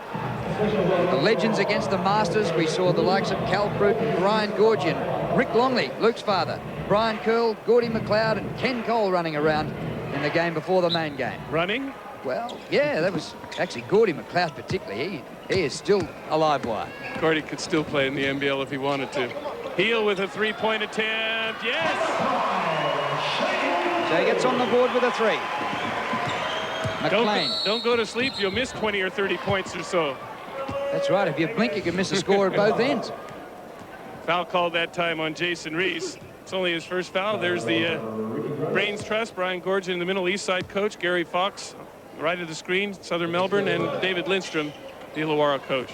The legends against the Masters. We saw the likes of Cal Bruton, Brian Gorgian, Rick Longley, Luke's father, Brian Curl, Gordy McLeod and Ken Cole running around in the game before the main game. Running? Well, yeah, that was actually Gordy McLeod particularly. He is still a live wire. Gordy could still play in the NBL if he wanted to. Heel with a three-point attempt. Yes! So he gets on the board with a three. McLean. Don't go to sleep. You'll miss 20 or 30 points or so. That's right. If you blink, you can miss a score at both ends. Foul called that time on Jason Reese. It's only his first foul. There's the Brains Trust, Brian Gorgian, the Middle East Side coach, Gary Fox, right of the screen, Southern Melbourne, and David Lindstrom, the Illawarra coach.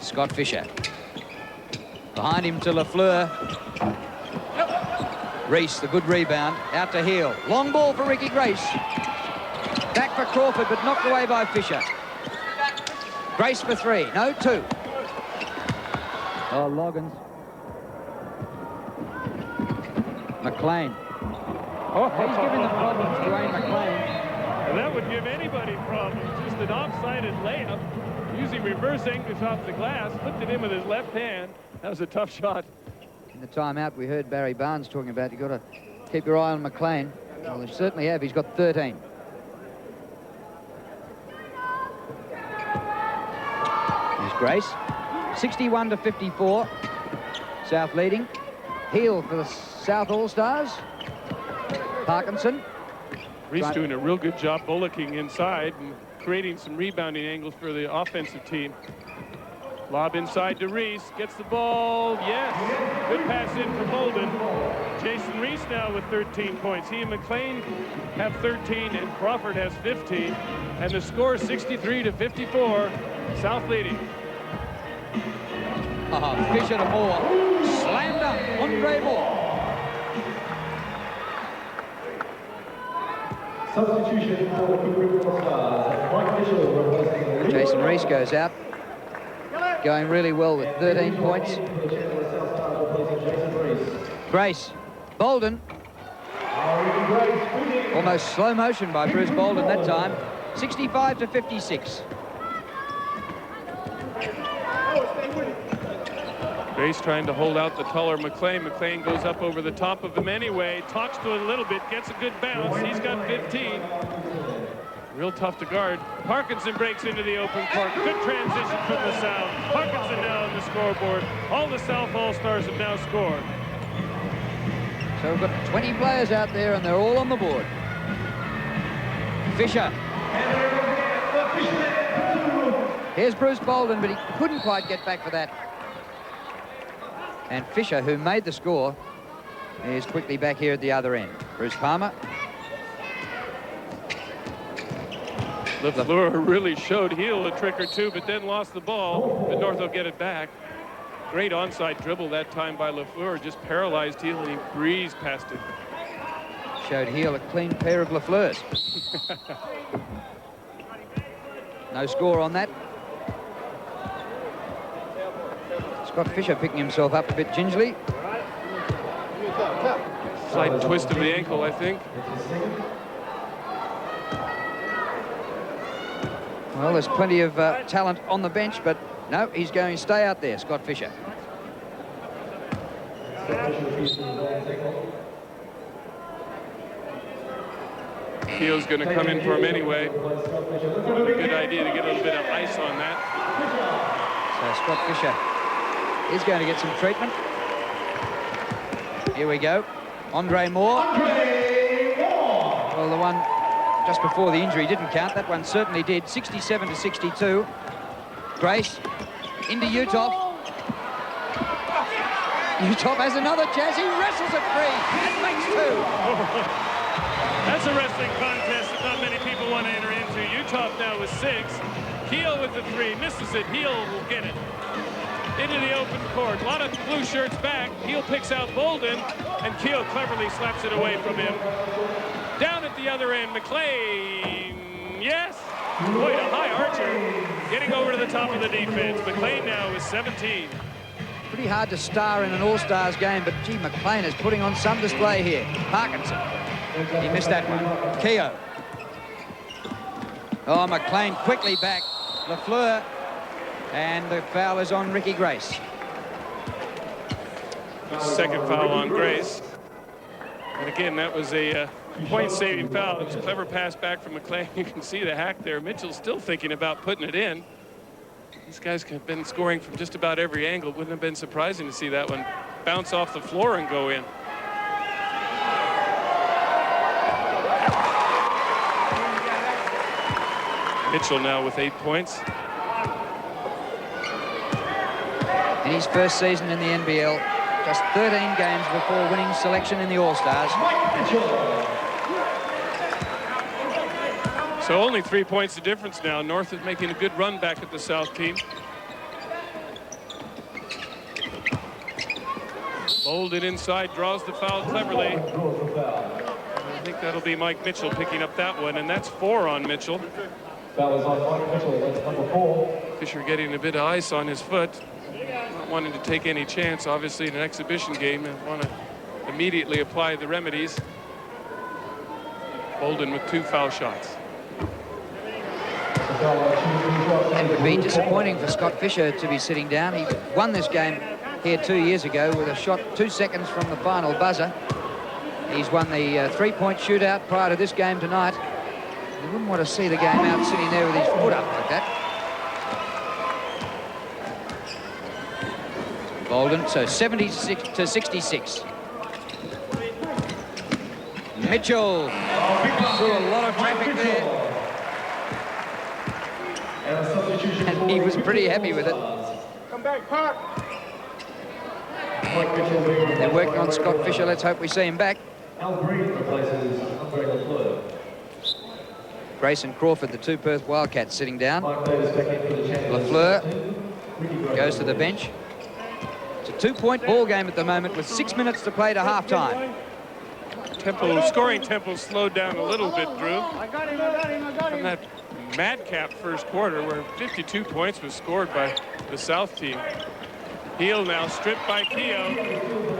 Scott Fisher. Behind him to Lafleur. Reese, the good rebound, out to Heel. Long ball for Ricky Grace. Back for Crawford, but knocked away by Fisher. Grace for three. No, two. Oh, Loggins. McLean. Oh, he's giving the problems to Wayne McLean. And that would give anybody problems. Just an offsided layup, using reverse English off the glass, flipped it in with his left hand. That was a tough shot. In the timeout, we heard Barry Barnes talking about you've got to keep your eye on McLean. Well, they certainly have. He's got 13. Here's Grace. 61 to 54. South leading. Heel for the South All Stars. Parkinson. Reese doing a real good job bullocking inside and creating some rebounding angles for the offensive team. Lob inside to Reese, gets the ball, yes. Good pass in for Bolden. Jason Reese now with 13 points. He and McLean have 13 and Crawford has 15. And the score is 63 to 54, South leading. Fisher to Moore. Slammed up, Andre Moore. Substitution for the NBL All Stars. Mike Mitchell replacing Jason Reese goes out. Going really well with 13 points. Grace. Bolden. Almost slow motion by Bruce Bolden that time. 65 to 56. Grace trying to hold out the taller McLean. McLean goes up over the top of him anyway. Talks to it a little bit, gets a good bounce. He's got 15. Real tough to guard. Parkinson breaks into the open court. Good transition from the South. Parkinson now on the scoreboard. All the South All-Stars have now scored. So we've got 20 players out there and they're all on the board. Fisher. Here's Bruce Bolden, but he couldn't quite get back for that. And Fisher, who made the score, is quickly back here at the other end. Bruce Palmer. LaFleur really showed Heel a trick or two, but then lost the ball. But North will get it back. Great onside dribble that time by Lafleur. Just paralyzed Heel, and he breezed past it. Showed Heel a clean pair of Lafleurs. No score on that. Scott Fisher picking himself up a bit gingerly. Slight twist of the ankle, I think. Well, there's plenty of talent on the bench, but no, he's going to stay out there, Scott Fisher. Keel's going to come in for him anyway. Probably a good idea to get a little bit of ice on that. So Scott Fisher is going to get some treatment. Here we go. Andre Moore. Well, the one just before the injury didn't count. That one certainly did. 67-62. Grace into Utah. Utah has another chance. He wrestles it free and makes two. That's a wrestling contest that not many people want to enter into. Utah now with 6. Keel with the 3. Misses it. Heel will get it. Into the open court. A lot of blue shirts back. Heel picks out Bolden, and Keel cleverly slaps it away from him. Down at the other end, McLean. Yes. Boy, a high archer. Getting over to the top of the defense. McLean now is 17. Pretty hard to star in an All-Stars game, but gee, McLean is putting on some display here. Parkinson. He missed that one. Keogh. Oh, McLean quickly back. Lafleur. And the foul is on Ricky Grace. Second foul on Grace. And again, that was a point-saving foul. It was a clever pass back from McLean. You can see the hack there. Mitchell's still thinking about putting it in. These guys have been scoring from just about every angle. Wouldn't have been surprising to see that one bounce off the floor and go in. Mitchell now with 8 points. In his first season in the NBL, just 13 games before winning selection in the All-Stars. So only 3 points of difference now. North is making a good run back at the South team. Bolden inside, draws the foul cleverly. I think that'll be Mike Mitchell picking up that one, and that's 4 on Mitchell. Foul is on Mike Mitchell, that's number 4. Fisher getting a bit of ice on his foot. Not wanting to take any chance, obviously, in an exhibition game, and want to immediately apply the remedies. Bolden with 2 foul shots. It would be disappointing for Scott Fisher to be sitting down. He won this game here 2 years ago with a shot 2 seconds from the final buzzer. He's won the three-point shootout prior to this game tonight. You wouldn't want to see the game out sitting there with his foot up like that. Bolden, so 76-66. Mitchell through a lot of traffic there. And he was pretty happy with it. Come back, Park. They're working on Scott Fisher. Let's hope we see him back. Al Green replaces Andre Lafleur. Grace and Crawford, the 2 Perth Wildcats, sitting down. Lafleur goes to the bench. It's a 2-point ball game at the moment with 6 minutes to play to halftime. Scoring tempo slowed down a little bit, Drew. From that madcap first quarter where 52 points was scored by the South team. Heel now stripped by Keogh.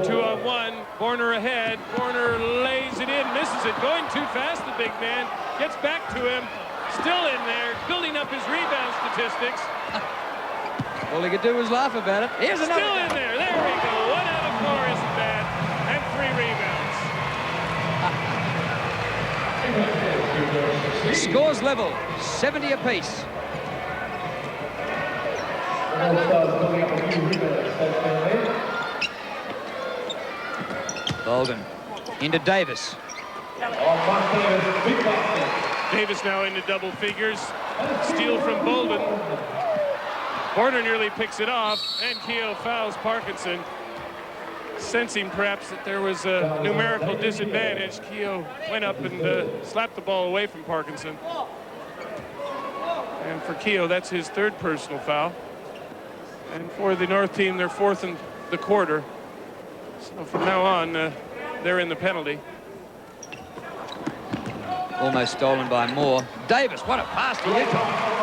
2-on-1. Borner ahead. Borner lays it in, misses it. Going too fast, the big man. Gets back to him. Still in there, building up his rebound statistics. All he could do was laugh about it. Here's another. Still in there. There we go. 1 out of 4 isn't bad. And 3 rebounds. Scores level, 70 apiece. Bolden into Davis. Davis now into double figures. Steal from Bolden. Border nearly picks it off, and Keogh fouls Parkinson. Sensing perhaps that there was a numerical disadvantage, Keogh went up and slapped the ball away from Parkinson. And for Keogh, that's his 3rd personal foul. And for the North team, they're 4th in the quarter. So from now on, they're in the penalty. Almost stolen by Moore. Davis, what a pass to Utah.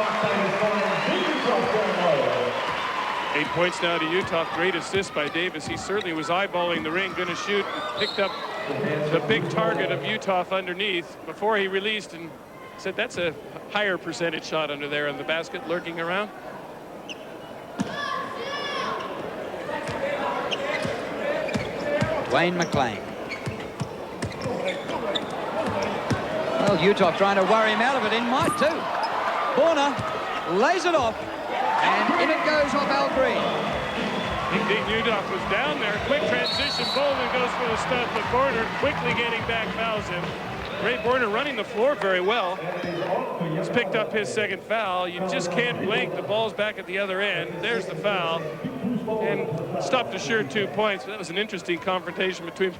8 points now to Utah. Great assist by Davis. He certainly was eyeballing the ring, going to shoot, and picked up the big target of Utah underneath before he released and said that's a higher percentage shot under there in the basket, lurking around. Dwayne McLean. Well, Utah trying to worry him out of it. In might too. Borna lays it off, and in it goes off Al Green. Indeed, Utah was down there. Quick transition. Bolden goes for the stuff, but Borner quickly getting back fouls him. Ray Borner running the floor very well. He's picked up his second foul. You just can't blink. The ball's back at the other end. There's the foul. And stopped a sure 2 points. That was an interesting confrontation between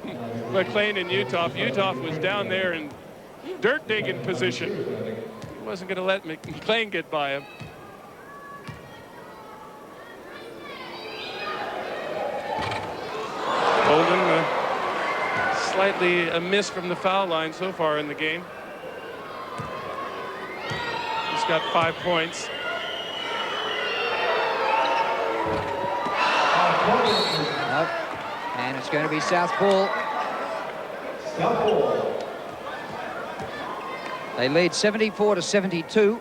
McLean and Utah. Utah was down there in dirt digging position. He wasn't going to let McLean get by him. Bolden slightly amiss from the foul line so far in the game. He's got 5 points. Nope. And it's going to be South ball. They lead 74-72.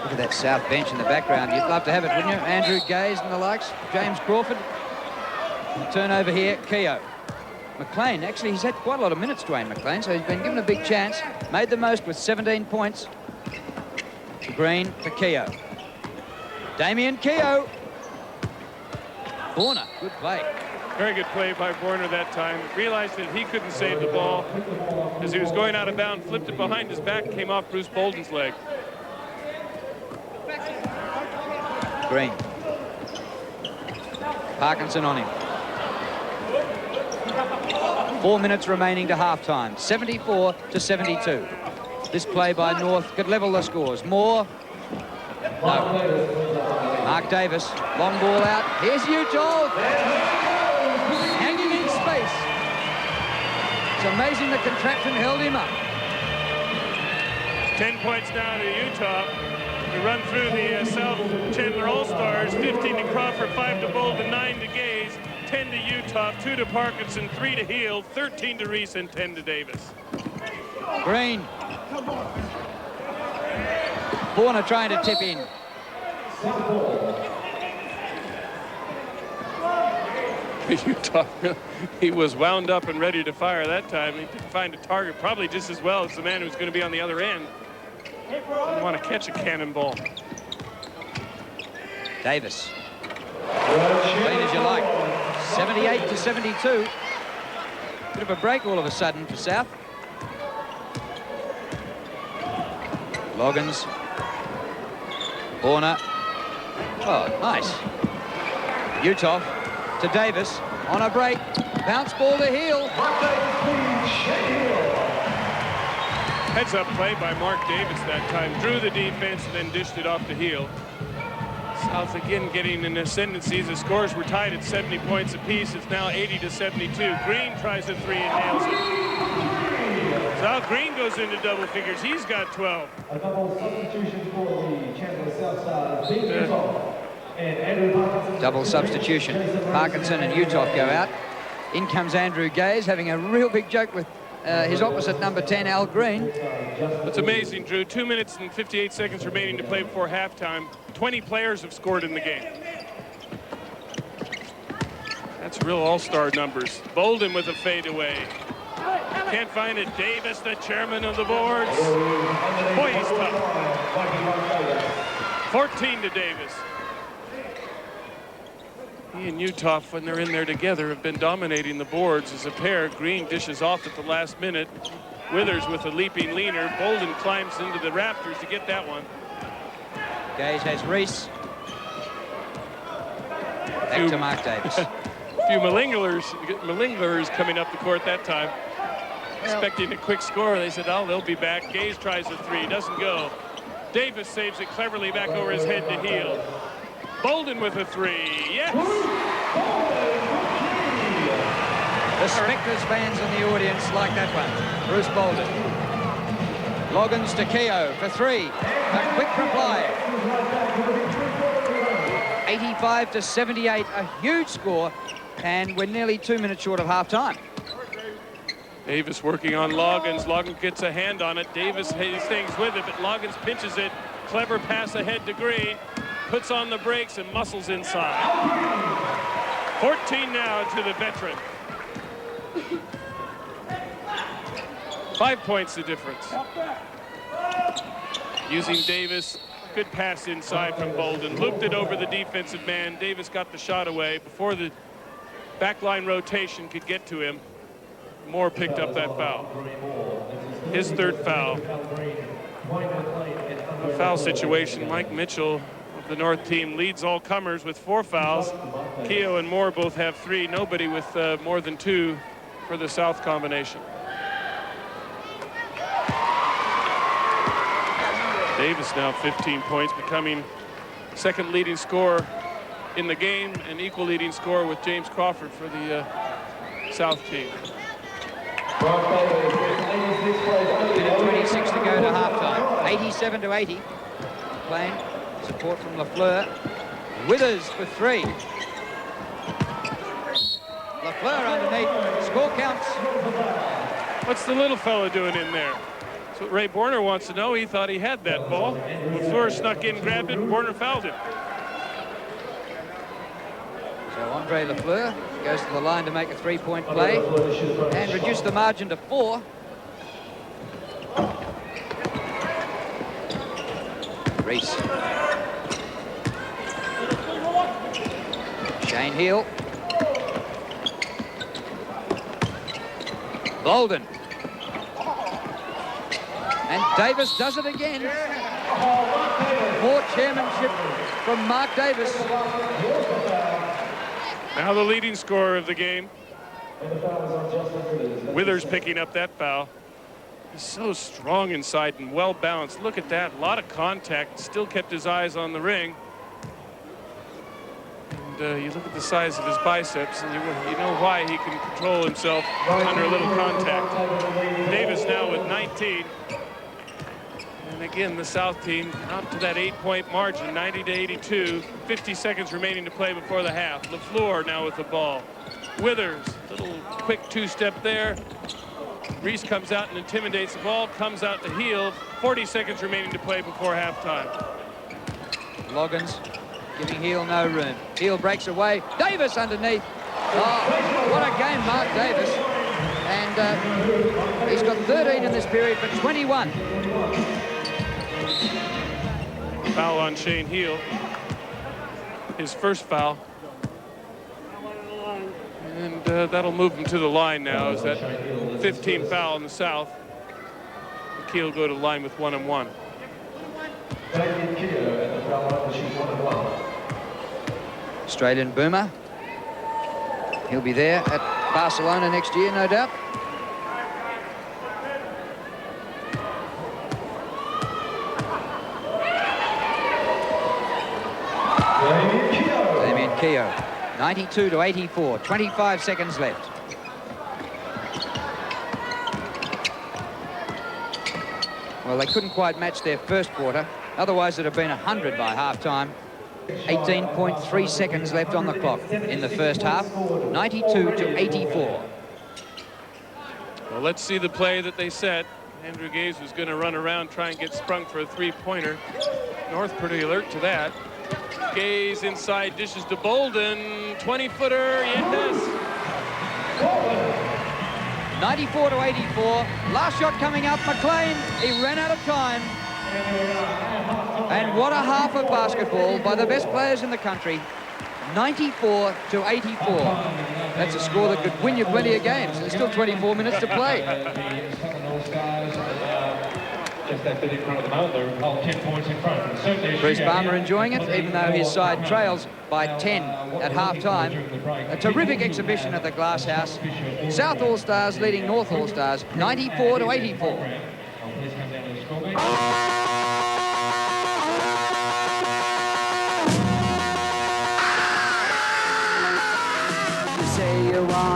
Look at that South bench in the background. You'd love to have it, wouldn't you? Andrew Gaze and the likes, James Crawford. Turnover here, Keogh. McLean, actually, he's had quite a lot of minutes, Dwayne McLean, so he's been given a big chance. Made the most with 17 points. Green to Keogh. Damien Keogh. Borna, good play. Very good play by Borner that time. Realized that he couldn't save the ball as he was going out of bounds, flipped it behind his back, came off Bruce Bolden's leg. Green. Parkinson on him. 4 minutes remaining to halftime. 74-72. This play by North could level the scores. Moore. No. Mark Davis. Long ball out. Here's Utah. Hanging in space. It's amazing the contraption held him up. 10 points now to Utah. To run through the South Chandler All Stars. 15 to Crawford, 5 to Bolden, 9 to Gaze, 10 to Utah, 2 to Parkinson, 3 to Heel, 13 to Reese, and 10 to Davis. Green. Borna trying to tip in. Utah, he was wound up and ready to fire that time. He didn't find a target probably just as well as the man who's going to be on the other end. Didn't want to catch a cannonball. Davis. Clean as you like. 78-72. Bit of a break all of a sudden for South. Loggins. Borna. Oh, nice. Utah to Davis on a break. Bounce ball to Heel. Heads up play by Mark Davis that time. Drew the defense and then dished it off to Heel. South again getting an ascendancy. The scores were tied at 70 points apiece. It's now 80-72. Green tries a three and nails it. South Green goes into double figures. He's got 12. A double substitution for the Chandler South Stars. And Andrew Parkinson. Double substitution. Parkinson and Utah go out. In comes Andrew Gaze, having a real big joke with his opposite, number 10, Al Green. It's amazing, Drew. 2 minutes and 58 seconds remaining to play before halftime. 20 players have scored in the game. That's real all-star numbers. Bolden with a fadeaway. Can't find it. Davis, the chairman of the boards. Boy, he's tough. 14 to Davis. He and Utah, when they're in there together, have been dominating the boards as a pair. Green dishes off at the last minute. Withers with a leaping leaner. Bolden climbs into the rafters to get that one. Gaze has Reese. Back to Mark Davis. A few malingerers coming up the court that time. Expecting a quick score. They said, oh, they'll be back. Gaze tries a three. Doesn't go. Davis saves it cleverly back over his head to Heel. Bolden with a three. Yes! The Spectres fans in the audience like that one. Bruce Bolden. Loggins to Keogh for three. A quick reply. 85-78, a huge score, and we're nearly 2 minutes short of half-time. Davis working on Loggins. Loggins gets a hand on it. Davis has things with it, but Loggins pinches it. Clever pass ahead to Green. Puts on the brakes and muscles inside. 14 now to the veteran. 5 points the difference. Using Davis. Good pass inside from Bolden. Looped it over the defensive man. Davis got the shot away before the backline rotation could get to him. Moore picked up that foul. His third foul. A foul situation. Mike Mitchell of the North team leads all comers with 4 fouls. Keogh and Moore both have 3. Nobody with more than 2 for the South combination. Davis now 15 points, becoming second leading scorer in the game and equal leading scorer with James Crawford for the South team. 26 to go to halftime. 87-80. Playing support from Lafleur. Withers for 3. Lafleur underneath. Score counts. What's the little fella doing in there? That's what Ray Borner wants to know. He thought he had that ball. Lafleur snuck in, grabbed it, and Borner fouled him. So Andre Lafleur goes to the line to make a 3-point play and reduce the margin to 4. Reese. Shane Heel. Bolden. And Davis does it again. More chairmanship from Mark Davis. Now the leading scorer of the game. Withers picking up that foul. He's so strong inside and well balanced. Look at that, a lot of contact. Still kept his eyes on the ring. And you look at the size of his biceps and you know why he can control himself under a little contact. Davis now with 19. And again, the South team up to that 8-point margin, 90-82. 50 seconds remaining to play before the half. Lafleur now with the ball. Withers, little quick 2-step there. Reese comes out and intimidates the ball, comes out to Heel. 40 seconds remaining to play before halftime. Loggins giving Heel no room. Heel breaks away. Davis underneath. Oh, what a game, Mark Davis. And he's got 13 in this period for 21. Foul on Shane Heel. His first foul. And that'll move him to the line now as that 15th foul in the South. Keel go to the line with 1-1. Australian boomer. He'll be there at Barcelona next year, no doubt. Damien Keogh, 92-84, 25 seconds left. Well, they couldn't quite match their first quarter. Otherwise, it'd have been 100 by half-time. 18.3 seconds left on the clock in the first half, 92-84. Well, let's see the play that they set. Andrew Gaze was going to run around, try and get sprung for a 3-pointer. North pretty alert to that. Gaze inside, dishes to Bolden. 20-footer, yes. 94-84. Last shot coming up, McLean. He ran out of time. And what a half of basketball by the best players in the country. 94-84. That's a score that could win you plenty of games. There's still 24 minutes to play. Bruce Balmer enjoying it, even though his side trails by 10 at half-time. A terrific exhibition at the Glass House. South All Stars leading North All Stars 94-84.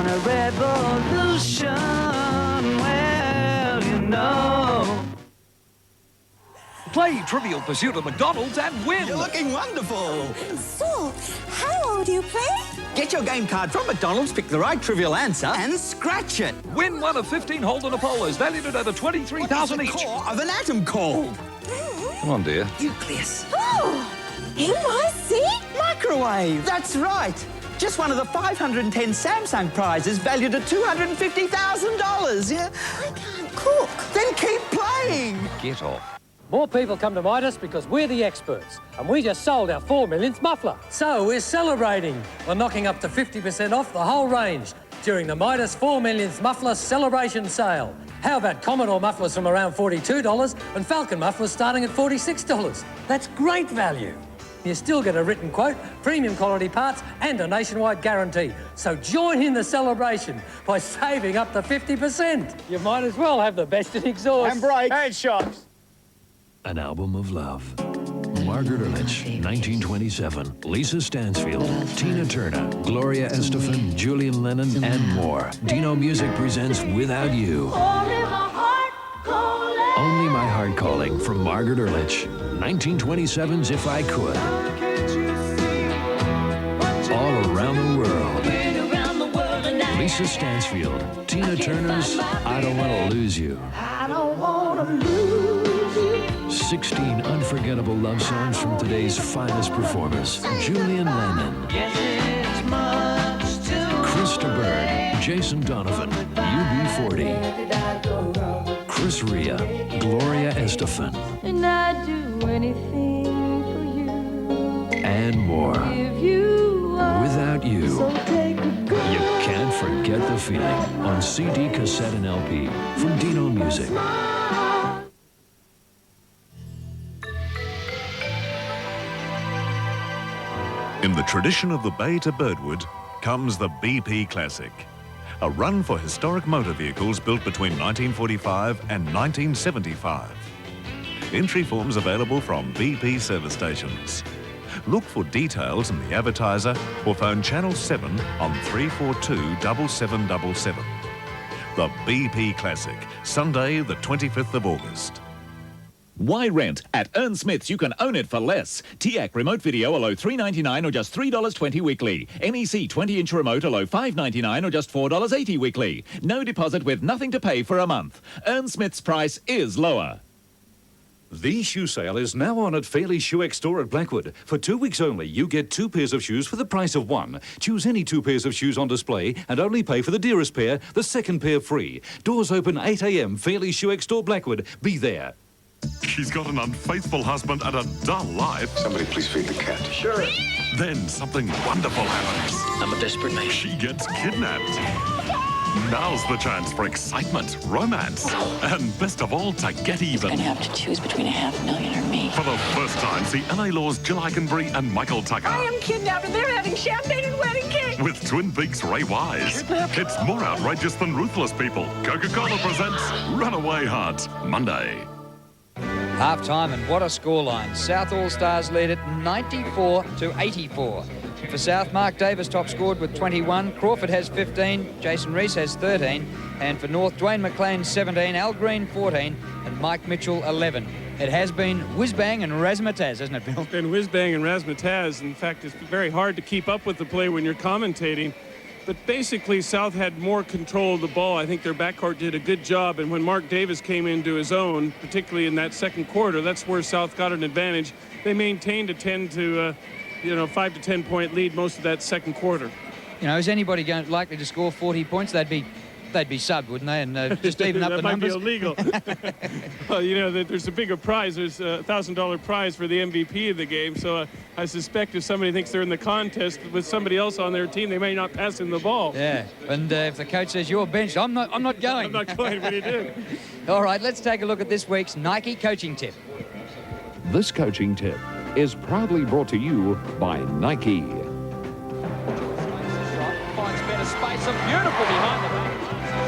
a revolution. Well, you know. Play Trivial Pursuit at McDonald's and win. You're looking wonderful. So, how old do you play? Get your game card from McDonald's, pick the right trivial answer, and scratch it. Win one of 15 Holden Apollos, valued at over 23,000 each. What is the core of an atom called? Come on, dear. Nucleus. Oh, NYC? Microwave. That's right. Just one of the 510 Samsung prizes valued at $250,000. Yeah? I can't cook. Then keep playing. Get off. More people come to Midas because we're the experts, and we just sold our 4 millionth muffler. So we're celebrating. We're knocking up to 50% off the whole range during the Midas 4 millionth muffler celebration sale. How about Commodore mufflers from around $42 and Falcon mufflers starting at $46? That's great value. You still get a written quote, premium quality parts, and a nationwide guarantee. So join in the celebration by saving up to 50%. You might as well have the best in exhaust. And brakes. And shocks. An album of love. Margaret Ehrlich, 1927. Lisa Stansfield, Tina Turner, Gloria Estefan, Julian Lennon, and more. Dino Music presents Without You. Only My Heart Calling from Margaret Ehrlich. 1927's If I Could. All around the world. Lisa Stansfield, Tina Turner's I Don't Want to Lose You. I don't want to lose you. 16 unforgettable love songs from today's finest performers. Julian Lennon, Yes, it's much too Krista Berg, Jason Donovan, UB40, Chris Rea, Gloria Estefan, and I'd do anything for you. and more. If you are, Without You, so take a good you can't forget the feeling on CD, cassette, and LP from Dino Music. In the tradition of the Bay to Birdwood comes the BP Classic, a run for historic motor vehicles built between 1945 and 1975. Entry forms available from BP service stations. Look for details in the advertiser or phone Channel 7 on 342-7777. The BP Classic, Sunday the 25th of August. Why rent? At Ern Smith's, you can own it for less. TIAC remote video allow $3.99 or just $3.20 weekly. NEC 20-inch remote allow $5.99 or just $4.80 weekly. No deposit with nothing to pay for a month. Ern Smith's price is lower. The shoe sale is now on at Fairley Shoe X Store at Blackwood. For 2 weeks only, you get 2 pairs of shoes for the price of 1. Choose any 2 pairs of shoes on display and only pay for the dearest pair, the second pair free. Doors open 8 a.m. Fairley Shoe X Store, Blackwood. Be there. She's got an unfaithful husband and a dull life. Somebody please feed the cat. Sure. Then something wonderful happens. I'm a desperate man. She gets kidnapped. Now's the chance for excitement, romance, and best of all, to get even. You're gonna have to choose between $500,000 or me. For the first time, see LA Law's Jill Eikenberry and Michael Tucker. I am kidnapped and they're having champagne and wedding cake. With Twin Peaks' Ray Wise. It's more outrageous than Ruthless People. Coca-Cola presents Runaway Heart, Monday. Half-time, and what a scoreline. South All Stars lead it 94-84. For South, Mark Davis top scored with 21. Crawford has 15. Jason Reese has 13. And for North, Dwayne McLean 17. Al Green 14. And Mike Mitchell 11. It has been whiz-bang and razzmatazz, hasn't it, Bill? It's been whiz-bang and razzmatazz. In fact, it's very hard to keep up with the play when you're commentating. But basically, South had more control of the ball. I think their backcourt did a good job. And when Mark Davis came into his own, particularly in that second quarter, that's where South got an advantage. They maintained a 5 to 10 point lead most of that second quarter. You know, is anybody likely to score 40 points? They'd be subbed, wouldn't they? And just even up the numbers. That might be illegal. Well, you know, there's a bigger prize. There's a $1,000 prize for the MVP of the game. So I suspect if somebody thinks they're in the contest with somebody else on their team, they may not pass him the ball. Yeah, and if the coach says you're benched, I'm not going. I'm not going, but he did. All right, let's take a look at this week's Nike coaching tip. This coaching tip is proudly brought to you by Nike. Finds better space, and beautiful behind the back.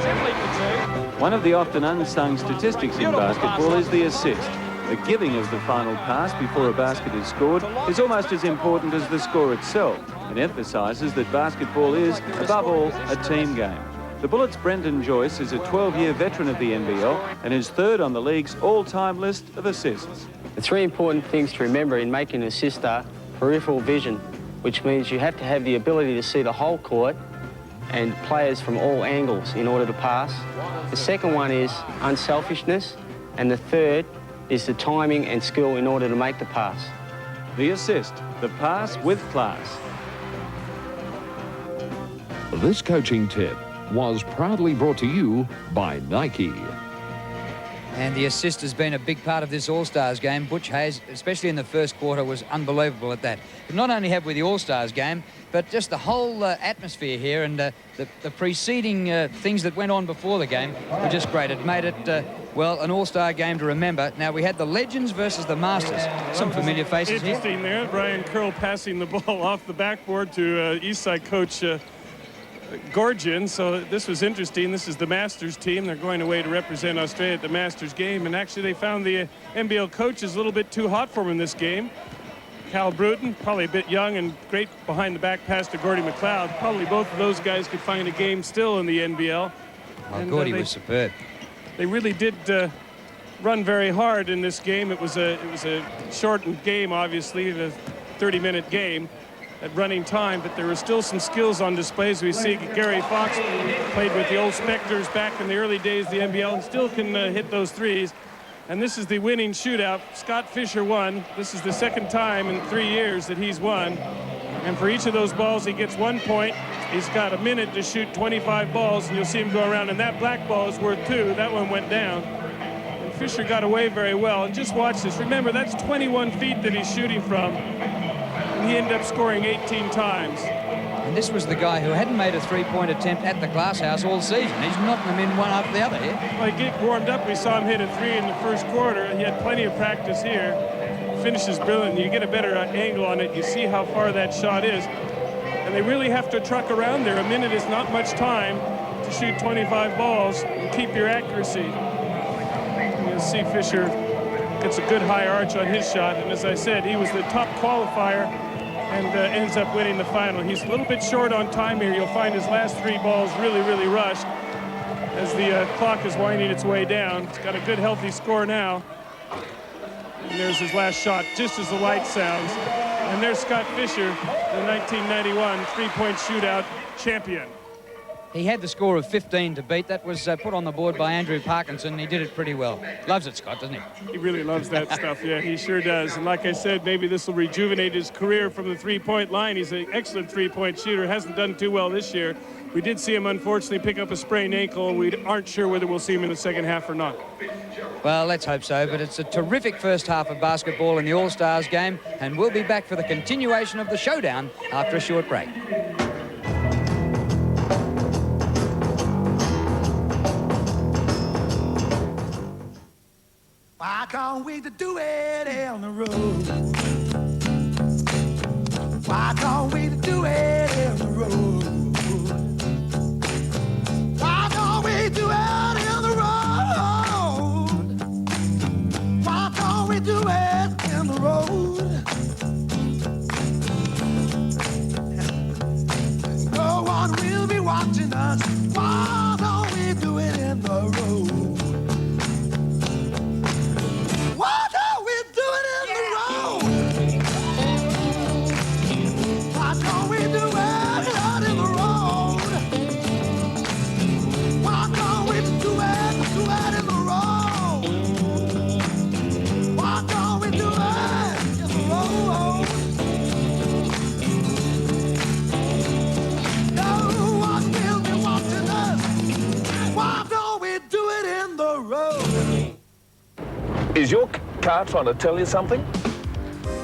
Simply for two. One of the often unsung statistics in basketball is the assist. The giving of the final pass before a basket is scored is almost as important as the score itself, and emphasises that basketball is, above all, a team game. The Bullets' Brendan Joyce is a 12-year veteran of the NBL and is third on the league's all-time list of assists. The three important things to remember in making an assist are peripheral vision, which means you have to have the ability to see the whole court and players from all angles in order to pass. The second one is unselfishness, and the third is the timing and skill in order to make the pass. The assist, the pass with class. This coaching tip was proudly brought to you by Nike. And the assist has been a big part of this All-Stars game. Butch Hayes, especially in the first quarter, was unbelievable at that. But not only have we the All-Stars game, but just the whole atmosphere here and the preceding things that went on before the game were just great. It made it, well, an All-Star game to remember. Now, we had the Legends versus the Masters. Some familiar faces here. Interesting there. Brian Curl passing the ball off the backboard to Eastside coach Gorgian. So this was interesting. This is the Masters team. They're going away to represent Australia at the Masters game. And actually, they found the NBL coaches a little bit too hot for him in this game. Cal Bruton, probably a bit young and great behind the back pass to Gordy McLeod. Probably both of those guys could find a game still in the NBL. And Gordy was superb. They really did run very hard in this game. It was a shortened game, obviously, the 30-minute game at running time, but there were still some skills on display. As we see, Gary Fox played with the old Spectres back in the early days of the NBL and still can hit those threes. And this is the winning shootout. Scott Fisher won. This is the second time in 3 years that he's won. And for each of those balls, he gets 1 point. He's got a minute to shoot 25 balls, and you'll see him go around. And that black ball is worth 2. That one went down. And Fisher got away very well. And just watch this. Remember, that's 21 feet that he's shooting from. And he ended up scoring 18 times. And this was the guy who hadn't made a three-point attempt at the Glass House all season. He's knocking them in one after the other here. Well, he get warmed up. We saw him hit a 3 in the first quarter. He had plenty of practice here. Finishes brilliant. You get a better angle on it. You see how far that shot is. And they really have to truck around there. A minute is not much time to shoot 25 balls and keep your accuracy. And you'll see Fisher gets a good high arch on his shot. And as I said, he was the top qualifier and ends up winning the final. He's a little bit short on time here. You'll find his last 3 balls really, really rushed as the clock is winding its way down. He's got a good, healthy score now. And there's his last shot, just as the light sounds. And there's Scott Fisher, the 1991 three-point shootout champion. He had the score of 15 to beat. That was put on the board by Andrew Parkinson. He did it pretty well. Loves it, Scott, doesn't he? He really loves that stuff. Yeah, he sure does. And like I said, maybe this will rejuvenate his career from the three-point line. He's an excellent three-point shooter. Hasn't done too well this year. We did see him, unfortunately, pick up a sprained ankle. We aren't sure whether we'll see him in the second half or not. Well, let's hope so. But it's a terrific first half of basketball in the All-Stars game. And we'll be back for the continuation of the showdown after a short break. I can't wait to do it on the road. I can't wait to do it on the road. I can't wait to do it on the road. I can't wait to do it on the road. No one will be watching us. Why don't we do it in the road? Why don't we do it in the road? Why don't we do it out in the road? Why don't we do it in the road? Why don't we do it in the road? No one will be watching us. Why don't we do it in the road? Is your car trying to tell you something?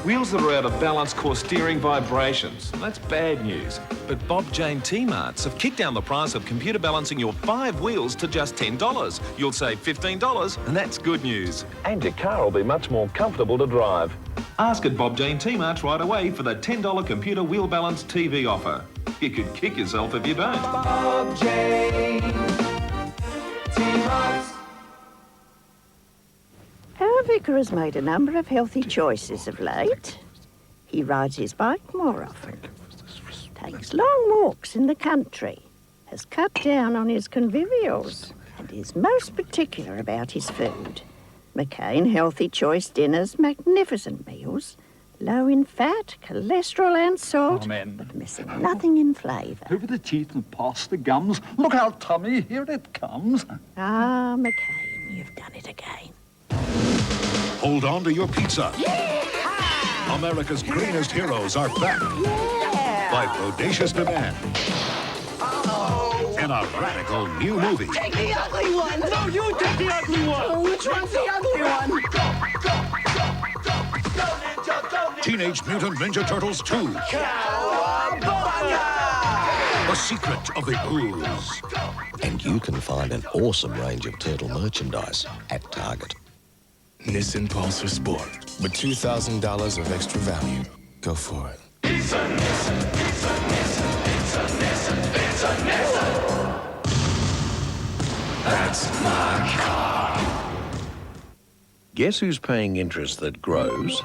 Wheels that are out of balance cause steering vibrations. That's bad news. But Bob Jane T-Marts have kicked down the price of computer balancing your 5 wheels to just $10. You'll save $15, and that's good news. And your car will be much more comfortable to drive. Ask at Bob Jane T-Marts right away for the $10 computer wheel balance TV offer. You could kick yourself if you don't. Bob Jane T-Marts. Have vicar has made a number of healthy choices of late. He rides his bike more often, takes long walks in the country, has cut down on his convivials, and is most particular about his food. McCain healthy choice dinners, magnificent meals, low in fat, cholesterol and salt, but missing nothing in flavour. Over the teeth and past the gums. Look out, Tommy, here it comes. Ah, McCain, you've done it again. Hold on to your pizza. Yeah! America's greenest heroes are back. Yeah! By bodacious demand. In a radical new movie. Take the ugly one! No, you take the ugly one! Oh, which one's the ugly one? Teenage Mutant Ninja Turtles 2. The Secret of the Ooze. And you can find an awesome range of turtle merchandise at Target. Nissan Pulsar Sport. With $2,000 of extra value. Go for it. It's a Nissan, it's a Nissan, it's a Nissan, it's a Nissan. That's my car. Guess who's paying interest that grows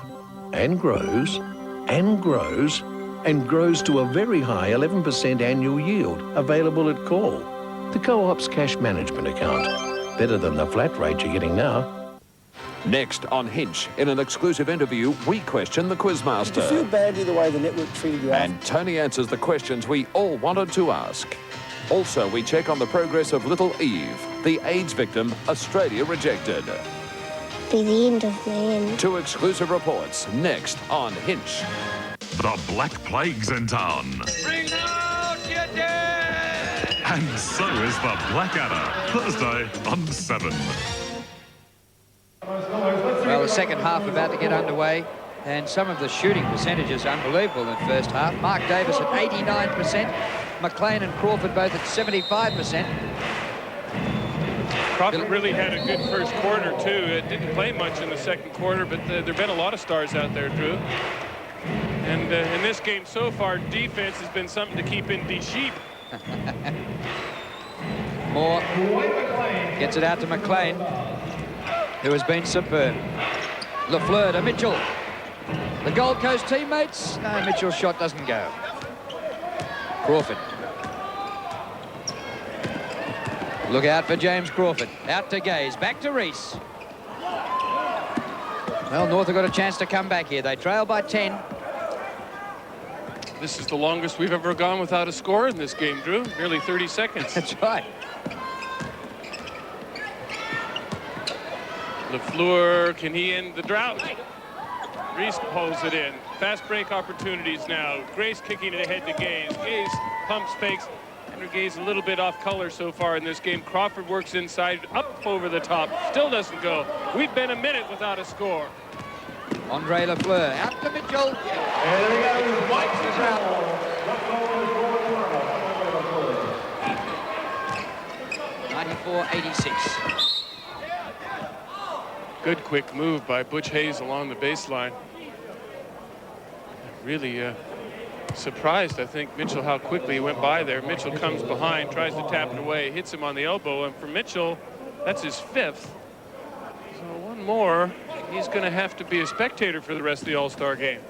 and grows and grows and grows to a very high 11% annual yield available at call? The Co-op's cash management account. Better than the flat rate you're getting now. Next on Hinch, in an exclusive interview, we question the Quizmaster. Did you feel badly the way the network treated you? And Tony answers the questions we all wanted to ask. Also, we check on the progress of little Eve, the AIDS victim Australia rejected. Be the end of the end. 2 exclusive reports next on Hinch. The Black Plague's in town. Bring out your dead! And so is the Blackadder. Thursday on 7. Well, the second half about to get underway, and some of the shooting percentages unbelievable in the first half. Mark Davis at 89%, McLean and Crawford both at 75%. Crawford really had a good first quarter, too. It didn't play much in the second quarter, but there have been a lot of stars out there, Drew. And in this game so far, defense has been something to keep in the sheep. Moore gets it out to McLean, who has been superb. Lafleur to Mitchell. The Gold Coast teammates. No, Mitchell's shot doesn't go. Crawford. Look out for James Crawford. Out to Gaze. Back to Reese. Well, North have got a chance to come back here. They trail by 10. This is the longest we've ever gone without a score in this game, Drew. Nearly 30 seconds. That's right. Lafleur, can he end the drought? Reese pulls it in. Fast break opportunities now. Grace kicking it ahead to Gaze. Gaze pumps, fakes. Andrew Gaze a little bit off color so far in this game. Crawford works inside, up over the top. Still doesn't go. We've been a minute without a score. Andre Lafleur out to Mitchell. And there he goes. Wipes the travel. 94-86. Good quick move by Butch Hayes along the baseline. Really surprised, I think, Mitchell, how quickly he went by there. Mitchell comes behind, tries to tap it away, hits him on the elbow, and for Mitchell, that's his 5th. So one more, he's going to have to be a spectator for the rest of the All-Star game.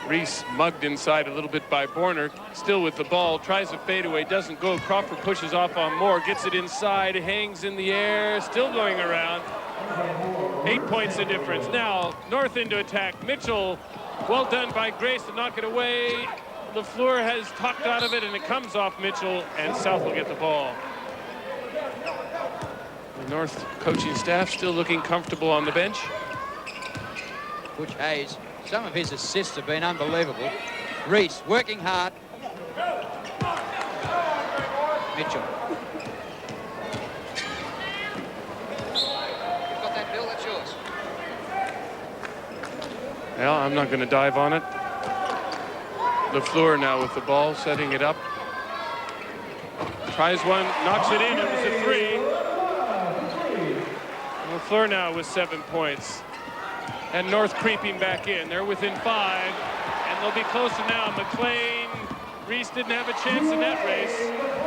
Reese mugged inside a little bit by Borner, still with the ball, tries a fadeaway, doesn't go. Crawford pushes off on Moore, gets it inside, hangs in the air, still going around. 8 points the difference. Now, North into attack. Mitchell, well done by Grace to knock it away. Lafleur has talked out of it, and it comes off Mitchell, and South will get the ball. The North coaching staff still looking comfortable on the bench. Butch Hayes, some of his assists have been unbelievable. Reese working hard. Mitchell. You've got that, Bill, that's yours. Well, I'm not going to dive on it. Lafleur now with the ball, setting it up. Tries one, knocks it in, it was a 3. Lafleur now with 7 points. And North creeping back in. They're within 5, and they'll be closer now. McLean, Reese didn't have a chance in that race.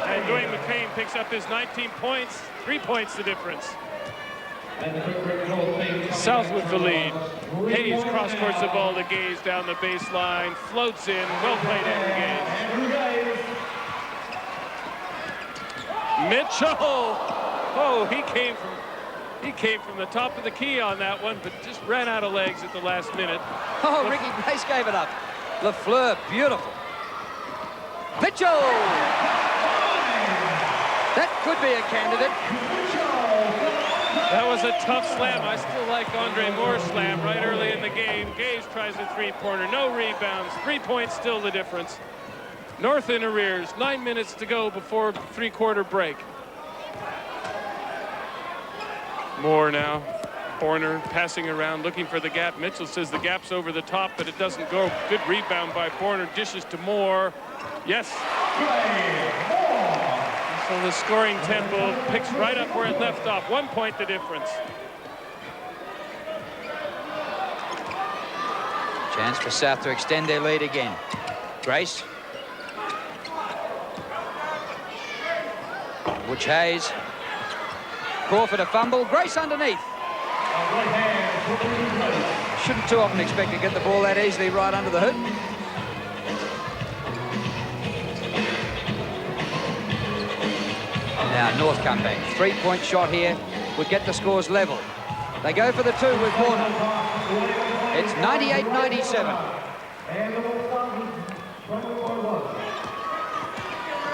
And Dwayne McCain picks up his 19 points, 3 points the difference. South with the lead. Hayes cross-courts the ball to Gaze down the baseline, floats in, well played in Gaze. Mitchell! Oh, he came from the top of the key on that one, but just ran out of legs at the last minute. Oh, Ricky Grace gave it up. LaFleur, beautiful. Mitchell! That could be a candidate. That was a tough slam. I still like Andre Moore's slam right early in the game. Gaze tries a three-pointer, no rebounds. 3 points still the difference. North in arrears, 9 minutes to go before three-quarter break. Moore now, Horner passing around, looking for the gap. Mitchell says the gap's over the top, but it doesn't go. Good rebound by Horner, dishes to Moore. Yes. So the scoring tempo picks right up where it left off. 1 point the difference. Chance for South to extend their lead again. Grace. Butch Hayes. Crawford a fumble. Grace underneath. Shouldn't too often expect to get the ball that easily right under the hoop. Now North come back. 3-point shot here would get the scores level. They go for the two with Horner. It's 98-97.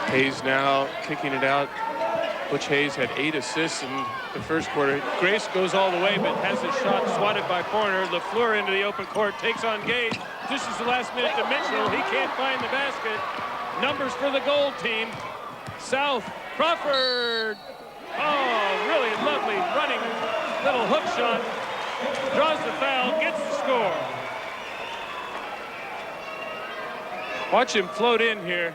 Hayes now kicking it out. Butch Hayes had 8 assists in the first quarter. Grace goes all the way, but has his shot swatted by Horner. LaFleur into the open court, takes on Gaze. This is the last minute to Mitchell. He can't find the basket. Numbers for the gold team. South, Crawford. Oh, really lovely running little hook shot. Draws the foul, gets the score. Watch him float in here.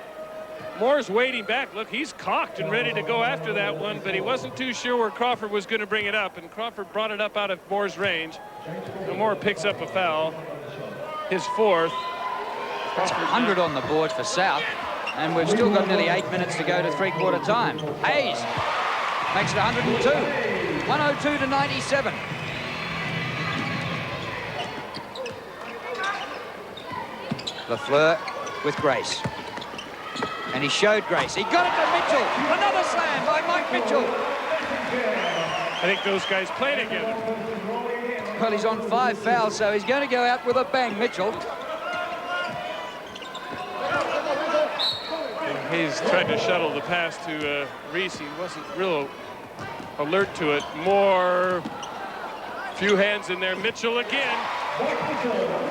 Moore's waiting back. Look, he's cocked and ready to go after that one, but he wasn't too sure where Crawford was going to bring it up, and Crawford brought it up out of Moore's range. And Moore picks up a foul, his fourth. That's 100 on the board for South, and we've still got nearly 8 minutes to go to three-quarter time. Hayes makes it 102. 102-97. LaFleur with Grace. And he showed Grace. He got it to Mitchell. Another slam by Mike Mitchell. I think those guys play together. Well, he's on 5 fouls, so he's going to go out with a bang, Mitchell. And Hayes tried to shuttle the pass to Reese. He wasn't real alert to it. More, few hands in there. Mitchell again.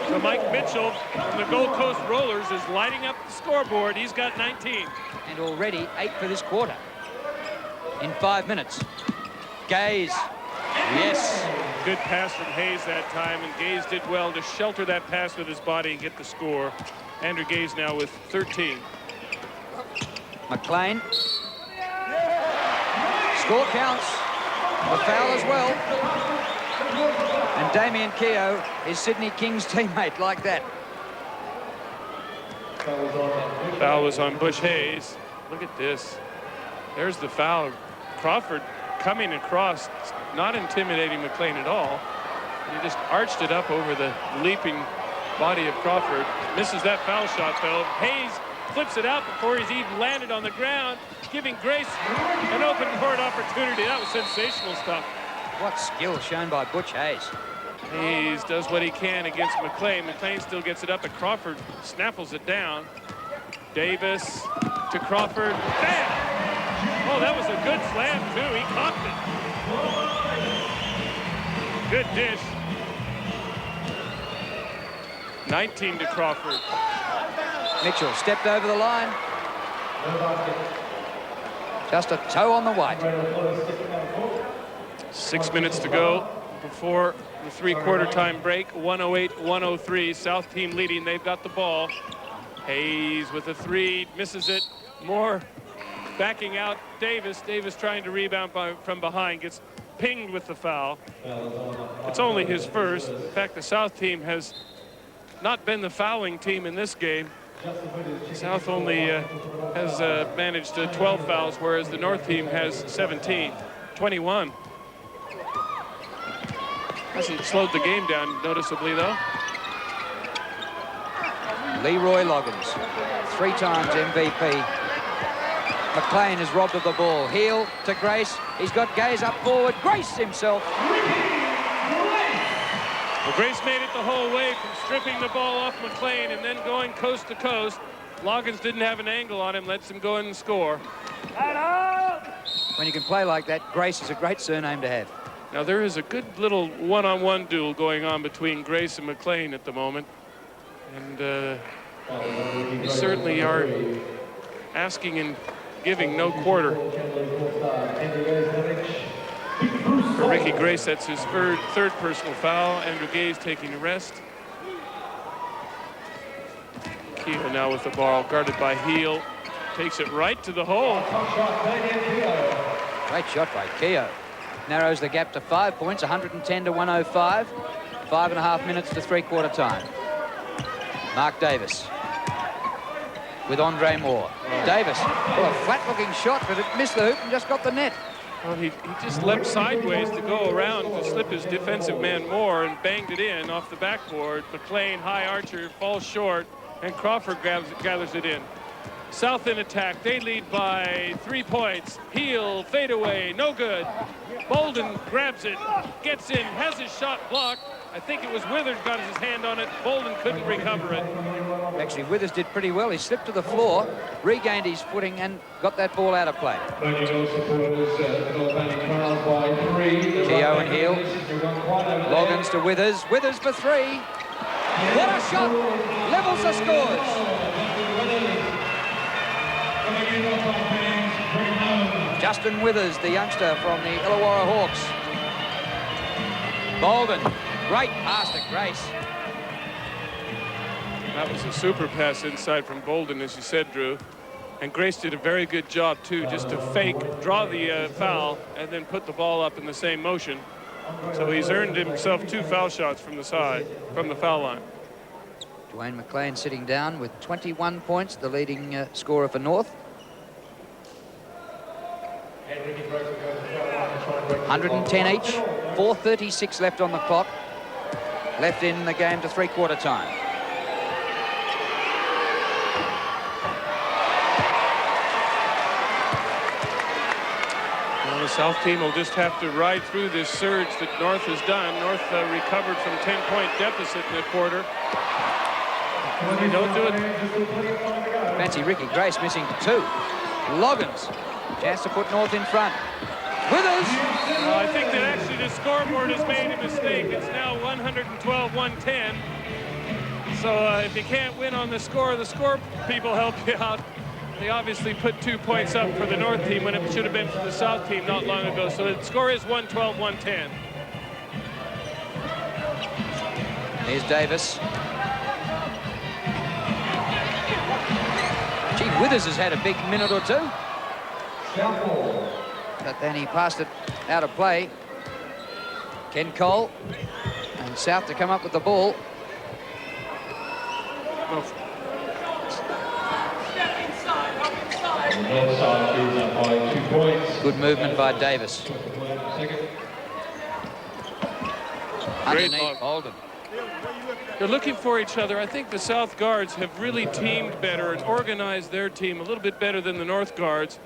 So Mike Mitchell from the Gold Coast Rollers is lighting up the scoreboard. He's got 19. And already 8 for this quarter. In 5 minutes. Gaze. Yes. Good pass from Hayes that time, and Gaze did well to shelter that pass with his body and get the score. Andrew Gaze now with 13. McLean. Score counts. A foul as well. And Damien Keogh is Sydney King's teammate like that. Foul was on Butch Hayes. Look at this. There's the foul. Crawford coming across, not intimidating McLean at all. He just arched it up over the leaping body of Crawford. Misses that foul shot, though. Hayes flips it out before he's even landed on the ground, giving Grace an open court opportunity. That was sensational stuff. What skill shown by Butch Hayes. Hayes does what he can against McLean. McLean still gets it up, but Crawford snaffles it down. Davis to Crawford. Bam! Oh, that was a good slam, too. He cocked it. Good dish. 19 to Crawford. Mitchell stepped over the line. Just a toe on the white. 6 minutes to go before the three-quarter time break. 108-103. South team leading. They've got the ball. Hayes with a three. Misses it. Moore backing out Davis. Davis trying to rebound from behind. Gets pinged with the foul. It's only his first. In fact, the South team has not been the fouling team in this game. South only has managed 12 fouls, whereas the North team has 17. 21. Hasn't slowed the game down noticeably, though. Leroy Loggins, 3 times MVP. McLean is robbed of the ball. Heel to Grace. He's got Gaze up forward. Grace himself. Well, Grace made it the whole way from stripping the ball off McLean and then going coast to coast. Loggins didn't have an angle on him, lets him go in and score. When you can play like that, Grace is a great surname to have. Now, there is a good little one-on-one duel going on between Grace and McLean at the moment. And they certainly are asking and giving no quarter. For Ricky Grace, that's his third personal foul. Andrew Gaze taking a rest. Keogh now with the ball, guarded by Heel. Takes it right to the hole. Great shot by Keogh. Narrows the gap to 5 points, 110 to 105. 5.5 minutes to three-quarter time. Mark Davis with Andre Moore. Davis, a flat-looking shot, but it missed the hoop and just got the net. Well, he just leapt sideways to go around to slip his defensive man Moore and banged it in off the backboard. McLean, high archer, falls short, and Crawford gathers it in. South in attack. They lead by 3 points. Heel, fadeaway, no good. Bolden grabs it, gets in, has his shot blocked. I think it was Withers got his hand on it. Bolden couldn't recover it. Actually, Withers did pretty well. He slipped to the floor, regained his footing, and got that ball out of play. Keogh and Heel. Loggins to Withers. Withers for 3. What a shot! Levels the scores. Justin Withers, the youngster from the Illawarra Hawks. Bolden, great pass to Grace. That was a super pass inside from Bolden, as you said, Drew. And Grace did a very good job, too, just to fake, draw the foul, and then put the ball up in the same motion. So he's earned himself 2 foul shots from the side, from the foul line. Dwayne McLean sitting down with 21 points, the leading scorer for North. 110 each, 4:36 left on the clock. Left in the game to three-quarter time. Well, the South team will just have to ride through this surge that North has done. North recovered from 10-point deficit in the quarter. They don't do it. Fancy Ricky Grace missing 2. Loggins, chance to put North in front. Withers! Well, I think that actually the scoreboard has made a mistake. It's now 112-110. So if you can't win on the score people help you out. They obviously put 2 points up for the North team when it should have been for the South team not long ago. So the score is 112-110. Here's Davis. Gee, Withers has had a big minute or 2. But then he passed it out of play. Ken Cole and South to come up with the ball. Good movement by Davis. Underneath Bolden. They're looking for each other. I think the South guards have really teamed better and organized their team a little bit better than the North guards.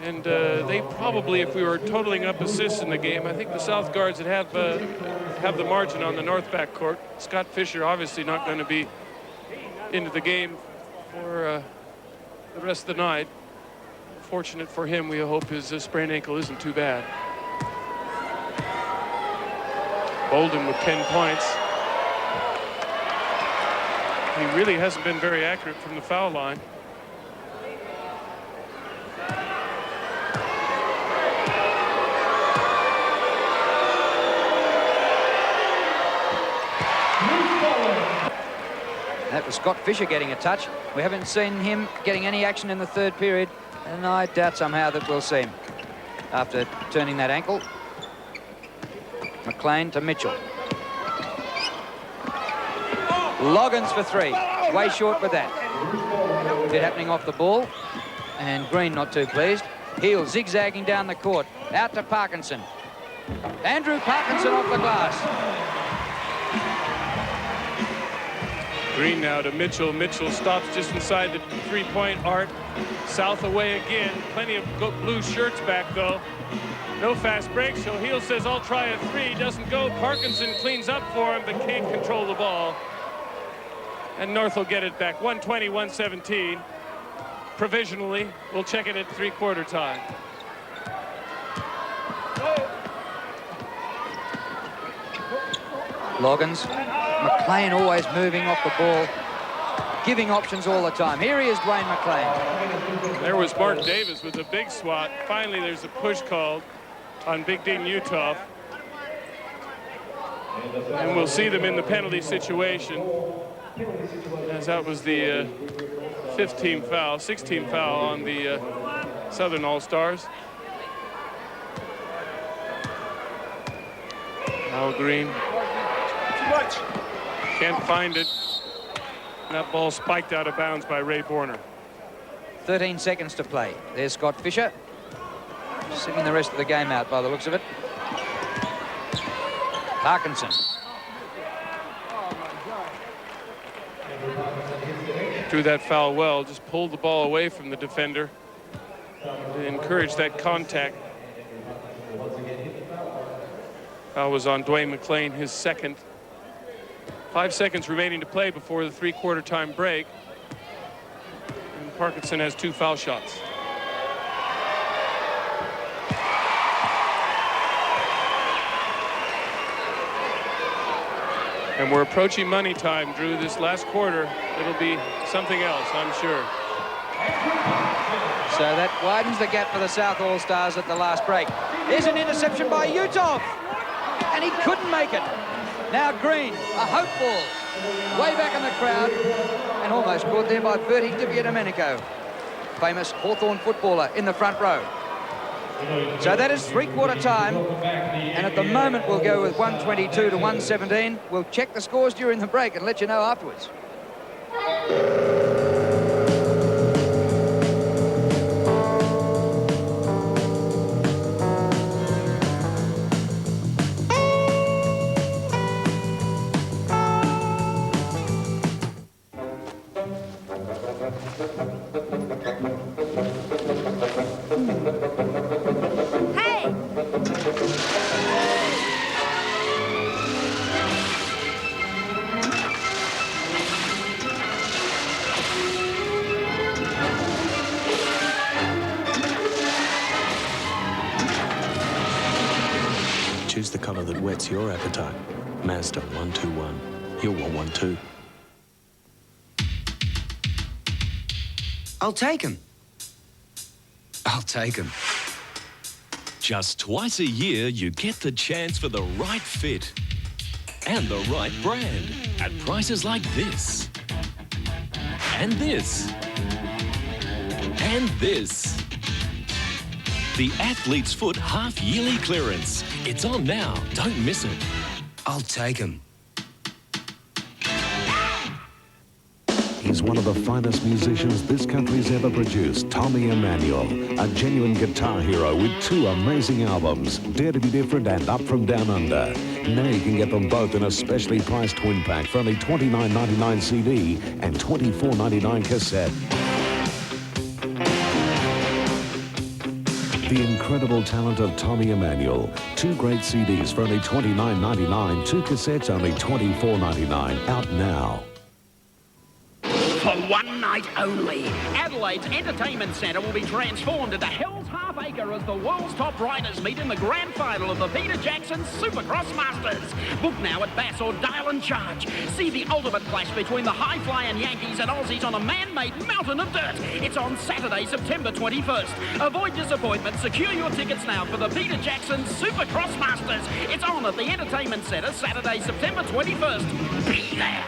And they probably, if we were totaling up assists in the game, I think the South guards would have the margin on the North backcourt. Scott Fisher obviously not going to be into the game for the rest of the night. Fortunate for him, we hope his sprained ankle isn't too bad. Bolden with 10 points. He really hasn't been very accurate from the foul line. That was Scott Fisher getting a touch. We haven't seen him getting any action in the third period, and I doubt somehow that we'll see him after turning that ankle. McLean to Mitchell. Loggins for 3. Way short with that. Bit happening off the ball, and Green not too pleased. Heel zigzagging down the court. Out to Parkinson. Andrew Parkinson off the glass. Green now to Mitchell. Mitchell stops just inside the three-point arc. South away again. Plenty of blue shirts back, though. No fast break, so Heel says, I'll try a three. Doesn't go. Parkinson cleans up for him, but can't control the ball. And North will get it back. 120-117. Provisionally, we'll check it at three-quarter time. Loggins. McLean always moving off the ball, giving options all the time. Here he is, Dwayne McLean. There was Mark Davis with a big swat. Finally, there's a push called on Big Dean Uthoff. And we'll see them in the penalty situation, as that was the 15th foul, 16th foul on the Southern All-Stars. Al Green. Can't find it. That ball spiked out of bounds by Ray Borner. 13 seconds to play. There's Scott Fisher. Sitting the rest of the game out by the looks of it. Parkinson. Drew that foul well, just pulled the ball away from the defender to encourage that contact. Foul was on Dwayne McLean, his second. 5 seconds remaining to play before the three-quarter time break. And Parkinson has 2 foul shots. And we're approaching money time, Drew. This last quarter, it'll be something else, I'm sure. So that widens the gap for the South All-Stars at the last break. Here's an interception by Uthoff, and he couldn't make it. Now Green, a hope ball, way back in the crowd, and almost caught there by Bertie DiPietdomenico, famous Hawthorn footballer in the front row. So that is three-quarter time, and at the moment we'll go with 122 to 117. We'll check the scores during the break and let you know afterwards. Choose the colour that whets your appetite. Mazda 121. You'll want one too. I'll take him. I'll take him. Just twice a year, you get the chance for the right fit and the right brand at prices like this, and this, and this. The Athlete's Foot half-yearly clearance. It's on now. Don't miss it. I'll take him. He's one of the finest musicians this country's ever produced, Tommy Emmanuel, a genuine guitar hero with 2 amazing albums, Dare to Be Different and Up From Down Under. Now you can get them both in a specially priced twin pack for only $29.99 CD and $24.99 cassette. The incredible talent of Tommy Emmanuel. 2 great CDs for only $29.99, 2 cassettes only $24.99. Out now. For one night only, Adelaide's Entertainment Centre will be transformed into Hell's Half Acre as the world's top riders meet in the grand final of the Peter Jackson Supercross Masters. Book now at Bass or Dale and Charge. See the ultimate clash between the high-flying Yankees and Aussies on a man-made mountain of dirt. It's on Saturday, September 21st. Avoid disappointment. Secure your tickets now for the Peter Jackson Supercross Masters. It's on at the Entertainment Centre, Saturday, September 21st. Be there.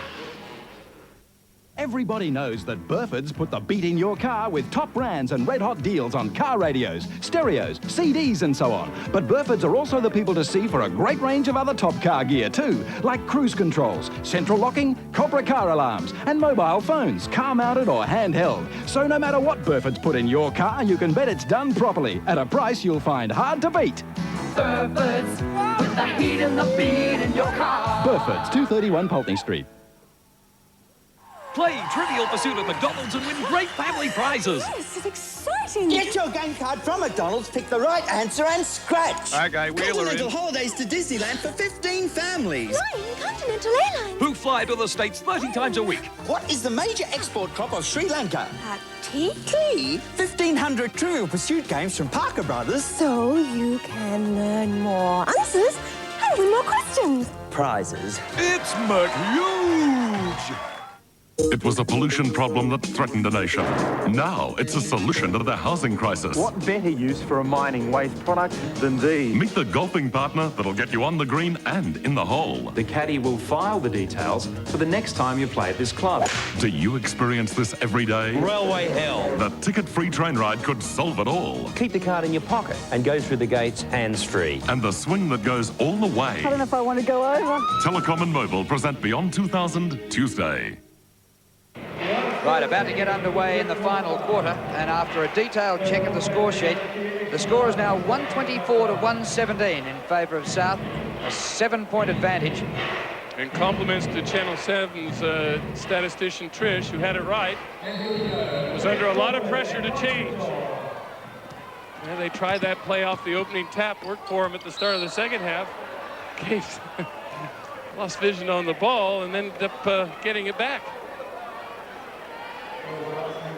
Everybody knows that Burford's put the beat in your car with top brands and red-hot deals on car radios, stereos, CDs and so on. But Burford's are also the people to see for a great range of other top car gear too, like cruise controls, central locking, Cobra car alarms and mobile phones, car-mounted or handheld. So no matter what Burford's put in your car, you can bet it's done properly at a price you'll find hard to beat. Burford's. Put the heat and the beat in your car. Burford's, 231 Pulteney Street. Play Trivial Pursuit at McDonald's and win great family prizes. This is exciting. Get your game card from McDonald's, pick the right answer and scratch. Okay, Wheeler Continental in. holidays to Disneyland for 15 families. Flying Continental Airlines. Who fly to the States 30 times a week. What is the major export crop of Sri Lanka? Tea? Tea? 1,500 Trivial Pursuit games from Parker Brothers. So you can learn more answers and win more questions. Prizes. It's huge. It was a pollution problem that threatened a nation. Now it's a solution to the housing crisis. What better use for a mining waste product than these? Meet the golfing partner that'll get you on the green and in the hole. The caddy will file the details for the next time you play at this club. Do you experience this every day? Railway hell. The ticket-free train ride could solve it all. Keep the card in your pocket and go through the gates hands-free. And the swing that goes all the way. I don't know if I want to go over. Telecom and Mobile present Beyond 2000 Tuesday. Right, about to get underway in the final quarter, and after a detailed check of the score sheet, the score is now 124 to 117 in favour of South, a 7-point advantage. And compliments to Channel 7's statistician Trish, who had it right. Was under a lot of pressure to change. Yeah, they tried that play off the opening tap, worked for him at the start of the second half. Case lost vision on the ball and then ended up getting it back.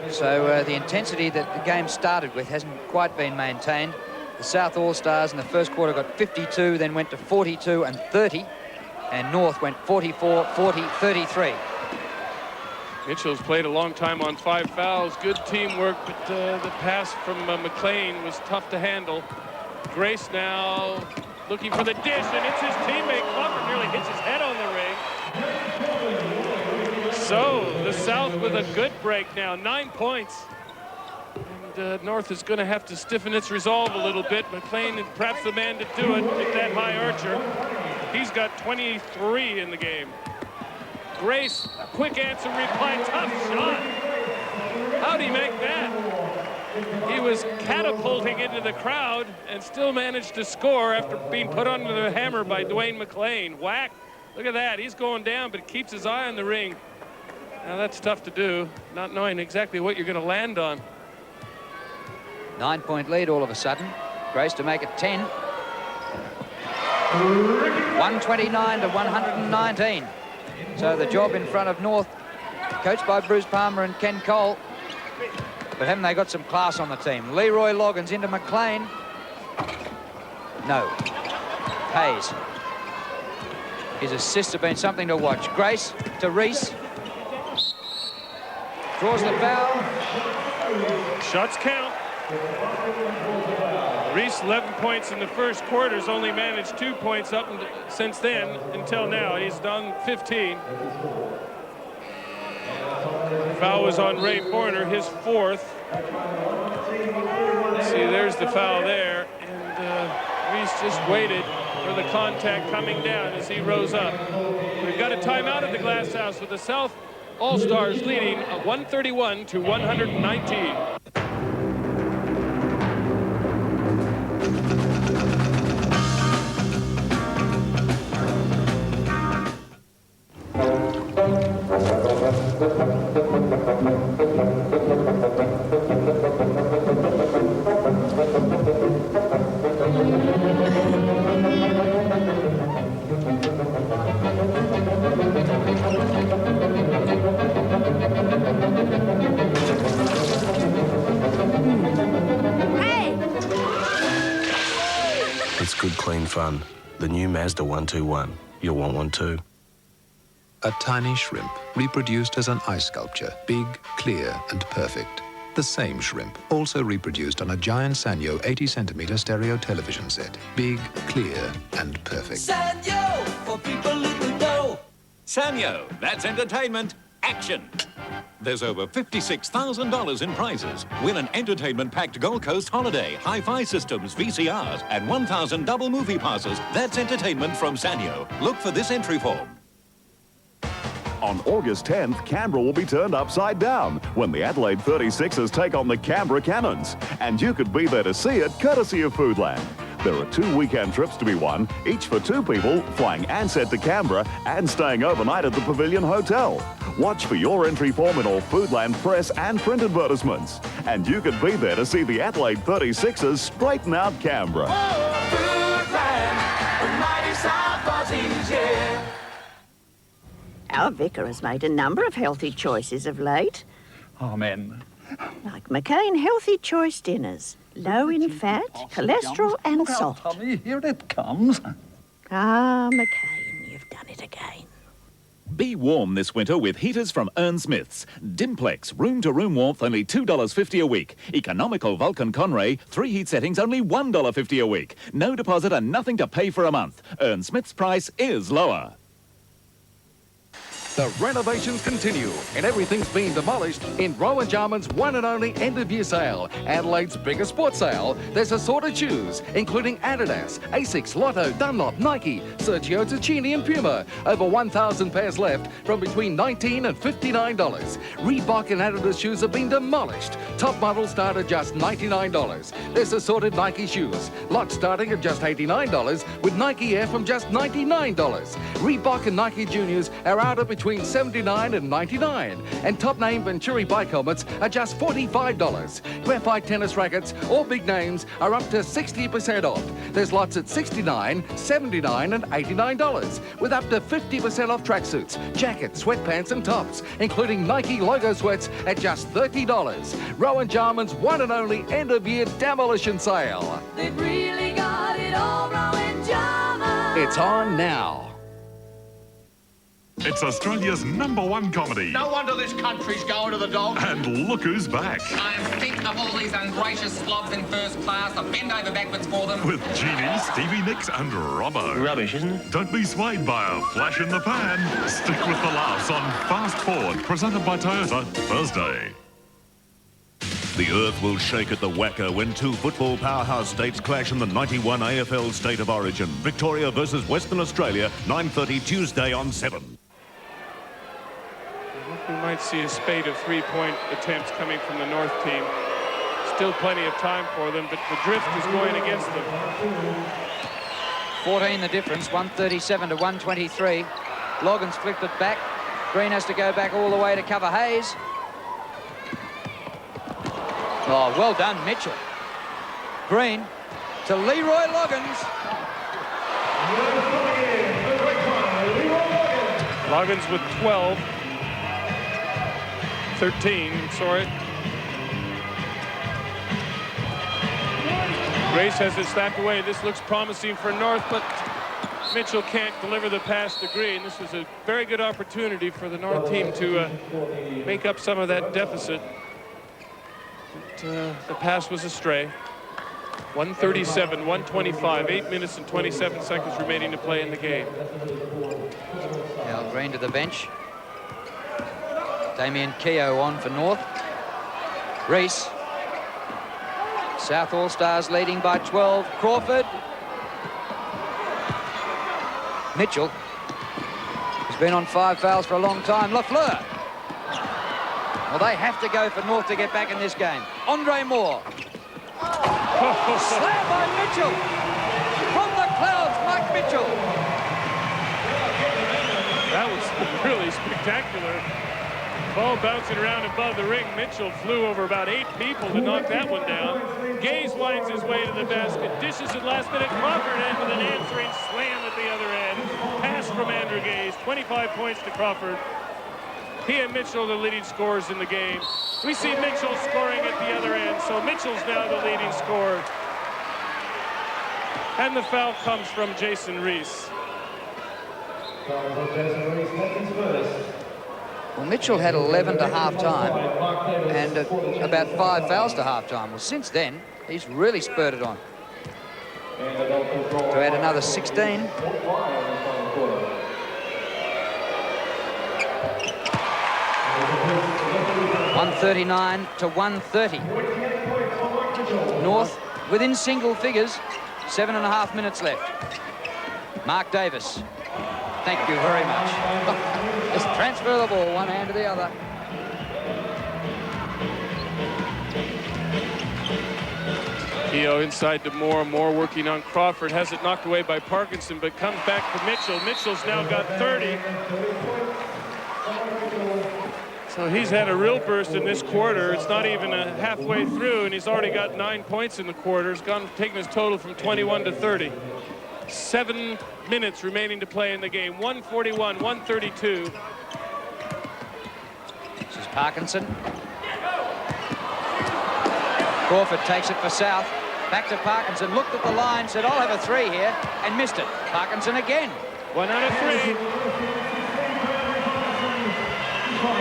So the intensity that the game started with hasn't quite been maintained. The South All Stars in the first quarter got 52, then went to 42 and 30, and North went 44, 40, 33. Mitchell's played a long time on 5 fouls. Good teamwork, but the pass from McLean was tough to handle. Grace now looking for the dish, and it's his teammate Clougher nearly hits his head on the ring. So the South with a good break now, 9 points. And North is going to have to stiffen its resolve a little bit. McLean, perhaps the man to do it with that high archer. He's got 23 in the game. Grace, quick answer reply, tough shot. How'd he make that? He was catapulting into the crowd and still managed to score after being put under the hammer by Dwayne McLean. Whack, look at that, he's going down, but keeps his eye on the ring. Now that's tough to do, not knowing exactly what you're going to land on. 9-point lead all of a sudden. Grace to make it 10. 129 to 119. So the job in front of North, coached by Bruce Palmer and Ken Cole. But haven't they got some class on the team? Leroy Loggins into McLean. No. Hayes. His assists have been something to watch. Grace to Reese. Draws the foul. Shots count. Reese, 11 points in the first quarter, has only managed 2 points up since then until now. He's done 15. Foul was on Ray Forner, his 4th. See, there's the foul there, and Reese just waited for the contact coming down as he rose up. We've got a timeout at the Glass House with the South All Stars leading 131 to 119. It's good, clean fun. The new Mazda 121. You'll want one too. A tiny shrimp reproduced as an ice sculpture, big, clear, and perfect. The same shrimp, also reproduced on a giant Sanyo 80-centimeter stereo television set. Big, clear, and perfect. Sanyo, for people who know. Sanyo, that's entertainment. Action! There's over $56,000 in prizes. Win an entertainment-packed Gold Coast holiday, hi-fi systems, VCRs, and 1,000 double movie passes. That's entertainment from Sanyo. Look for this entry form. On August 10th, Canberra will be turned upside down when the Adelaide 36ers take on the Canberra Cannons. And you could be there to see it, courtesy of Foodland. There are 2 weekend trips to be won, each for 2 people, flying Ansett to Canberra and staying overnight at the Pavilion Hotel. Watch for your entry form in all Foodland press and print advertisements. And you could be there to see the Adelaide 36ers straighten out Canberra. Our vicar has made a number of healthy choices of late. Amen. Like McCain Healthy Choice Dinners. Low in fat, cholesterol and salt. Tommy, here it comes. Ah, McCain, you've done it again. Be warm this winter with heaters from Ern Smiths. Dimplex, room-to-room warmth, only $2.50 a week. Economical Vulcan Conray, 3 heat settings, only $1.50 a week. No deposit and nothing to pay for a month. Ern Smith's price is lower. The renovations continue and everything's being demolished in Rowan Jarman's one and only end-of-year sale. Adelaide's biggest sports sale. There's assorted shoes, including Adidas, Asics, Lotto, Dunlop, Nike, Sergio Tacchini and Puma. Over 1,000 pairs left from between $19 and $59. Reebok and Adidas shoes have been demolished. Top models start at just $99. There's assorted Nike shoes. Lots starting at just $89 with Nike Air from just $99. Reebok and Nike Juniors are out at between $79 and $99. And top name Venturi bike helmets are just $45. Graphite tennis rackets, all big names, are up to 60% off. There's lots at $69, $79 and $89 with up to 50% off tracksuits, jackets, sweatpants and tops, including Nike logo sweats at just $30. Rowan Jarman's one and only end-of-year demolition sale. They've really got it all, Rowan Jarman. It's on now. It's Australia's #1 comedy. No wonder this country's going to the dogs. And look who's back. I am sick of all these ungracious slobs in first class. I bend over backwards for them. With Jeannie, Stevie Nicks and Robbo. Rubbish, isn't it? Don't be swayed by a flash in the pan. Stick with the laughs on Fast Forward, presented by Toyota, Thursday. The earth will shake at the Wacker when 2 football powerhouse states clash in the 91 AFL State of Origin. Victoria versus Western Australia, 9:30 Tuesday on 7. We might see a spate of 3-point attempts coming from the North team. Still plenty of time for them, but the drift is going against them. 14 the difference, 137 to 123. Loggins flicked it back. Green has to go back all the way to cover Hayes. Oh, well done, Mitchell. Green to Leroy Loggins. Loggins with 12. 13, sorry. Grace has it slapped away. This looks promising for North, but Mitchell can't deliver the pass to Green. This was a very good opportunity for the North team to make up some of that deficit. But, the pass was astray. 137, 125, 8 minutes and 27 seconds remaining to play in the game. Now Green to the bench. Damien Keogh on for North. Reese. South All Stars leading by 12. Crawford. Mitchell. He's been on 5 fouls for a long time. Lafleur. Well, they have to go for North to get back in this game. Andre Moore. Slam by Mitchell. From the clouds, Mike Mitchell. That was really spectacular. Ball bouncing around above the ring. Mitchell flew over about 8 people to knock that one down. Gaze winds his way to the basket. Dishes at last minute. Crawford in with an answering slam at the other end. Pass from Andrew Gaze. 25 points to Crawford. He and Mitchell the leading scorers in the game. We see Mitchell scoring at the other end, so Mitchell's now the leading scorer. And the foul comes from Jason Reese. Well, Mitchell had 11 to half-time and about 5 fouls to half-time. Well, since then, he's really spurted on. To add another 16. $139 to 130. North within single figures. 7.5 minutes left. Mark Davis. Thank you very much. Just transfer the ball one hand to the other. Keogh inside to Moore. Moore working on Crawford. Has it knocked away by Parkinson, but comes back to Mitchell. Mitchell's now got 30. So he's had a real burst in this quarter. It's not even halfway through, and he's already got 9 points in the quarter. He's taken his total from 21 to 30. 7 minutes remaining to play in the game. 141, 132. This is Parkinson. Crawford takes it for South. Back to Parkinson. Looked at the line, said, I'll have a 3 here, and missed it. Parkinson again. 1 out of 3.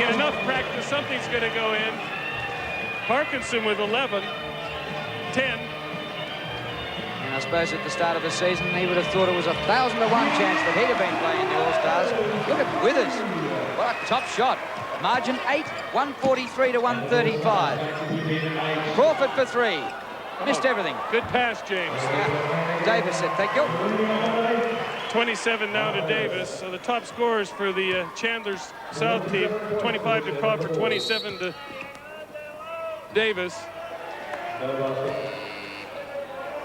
Get enough practice, something's going to go in. Parkinson with 11, 10. And I suppose at the start of the season, he would have thought it was 1,000 to 1 chance that he'd have been playing the All-Stars. Look at Withers. What a top shot. Margin 8, 143 to 135. Crawford for 3. Missed everything. Good pass, James. Yeah. Davis said, thank you. 27 now to Davis. So the top scorers for the Chandler's South team, 25 to Crawford, 27 to Davis.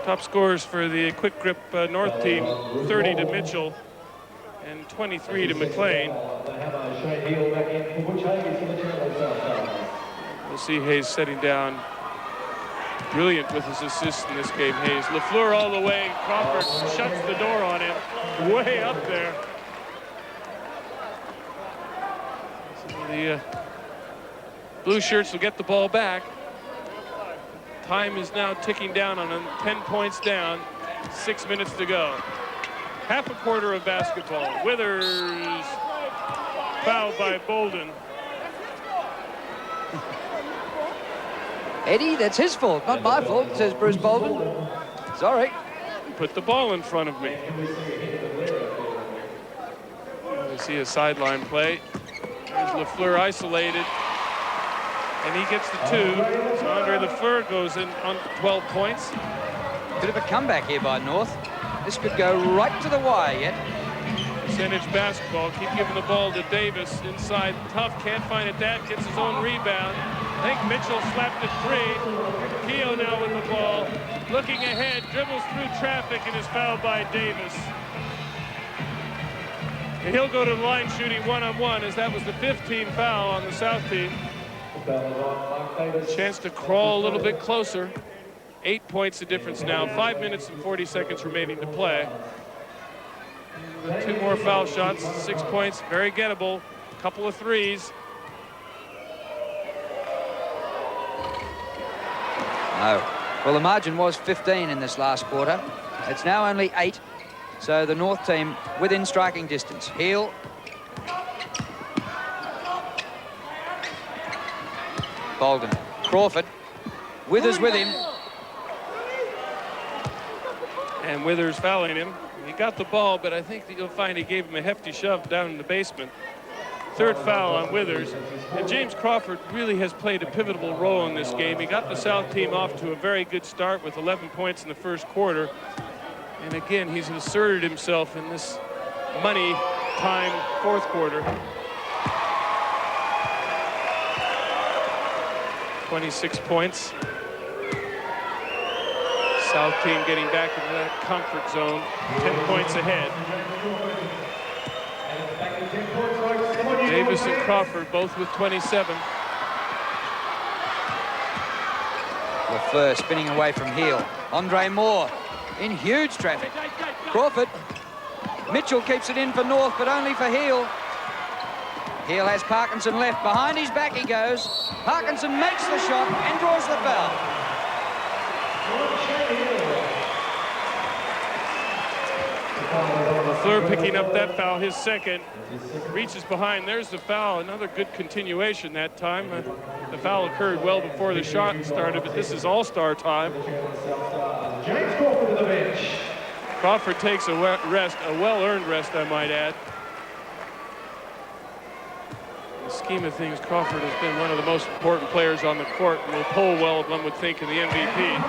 Top scorers for the Quick Grip North team, 30 to Mitchell and 23 to McLean. We'll see Hayes setting down. Brilliant with his assists in this game, Hayes. LaFleur all the way. Crawford shuts the door on him. Way up there. So the blue shirts will get the ball back. Time is now ticking down on them. 10 points down. 6 minutes to go. Half a quarter of basketball. Withers fouled by Bolden. Eddie, that's his fault, not my fault, says Bruce Bolden. Sorry. Put the ball in front of me. We see a sideline play. There's LaFleur isolated. And he gets the 2. So Andre LaFleur goes in on 12 points. Bit of a comeback here by North. This could go right to the wire yet. Percentage basketball. Keep giving the ball to Davis inside. Tough, can't find it. That gets his own rebound. I think Mitchell slapped it 3. Keogh now with the ball. Looking ahead, dribbles through traffic and is fouled by Davis. And he'll go to the line shooting 1-on-1 as that was the 15th foul on the South team. Chance to crawl a little bit closer. 8 points the difference now. 5 minutes and 40 seconds remaining to play. With 2 more foul shots, 6 points, very gettable. Couple of threes. No. Well, the margin was 15 in this last quarter. It's now only 8. So the North team within striking distance. Heel. Bolden. Crawford. Withers with him. And Withers fouling him. He got the ball, but I think that you'll find he gave him a hefty shove down in the basement. 3rd foul on Withers. And James Crawford really has played a pivotal role in this game. He got the South team off to a very good start with 11 points in the first quarter. And again, he's asserted himself in this money time 4th quarter. 26 points. South team getting back into that comfort zone. 10 points ahead. Davis and Crawford both with 27. LaFleur spinning away from heel. Andre Moore in huge traffic. Crawford. Mitchell keeps it in for North, but only for Heel. Heel has Parkinson left. Behind his back he goes. Parkinson makes the shot and draws the foul. LaFleur picking up that foul, his 2nd. Reaches behind. There's the foul. Another good continuation that time. The foul occurred well before the shot started, but this is all-star time. James Crawford to the bench. Crawford takes a rest, a well-earned rest, I might add. In the scheme of things, Crawford has been one of the most important players on the court and will pull well, one would think, in the MVP.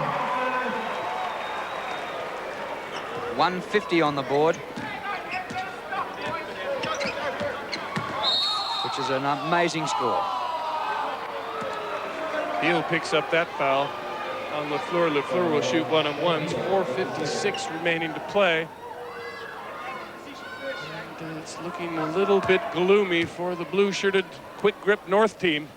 150 on the board, which is an amazing score. Heel picks up that foul. on LaFleur. LaFleur will shoot one-on-ones. 4:56 remaining to play. And it's looking a little bit gloomy for the blue-shirted quick grip North team.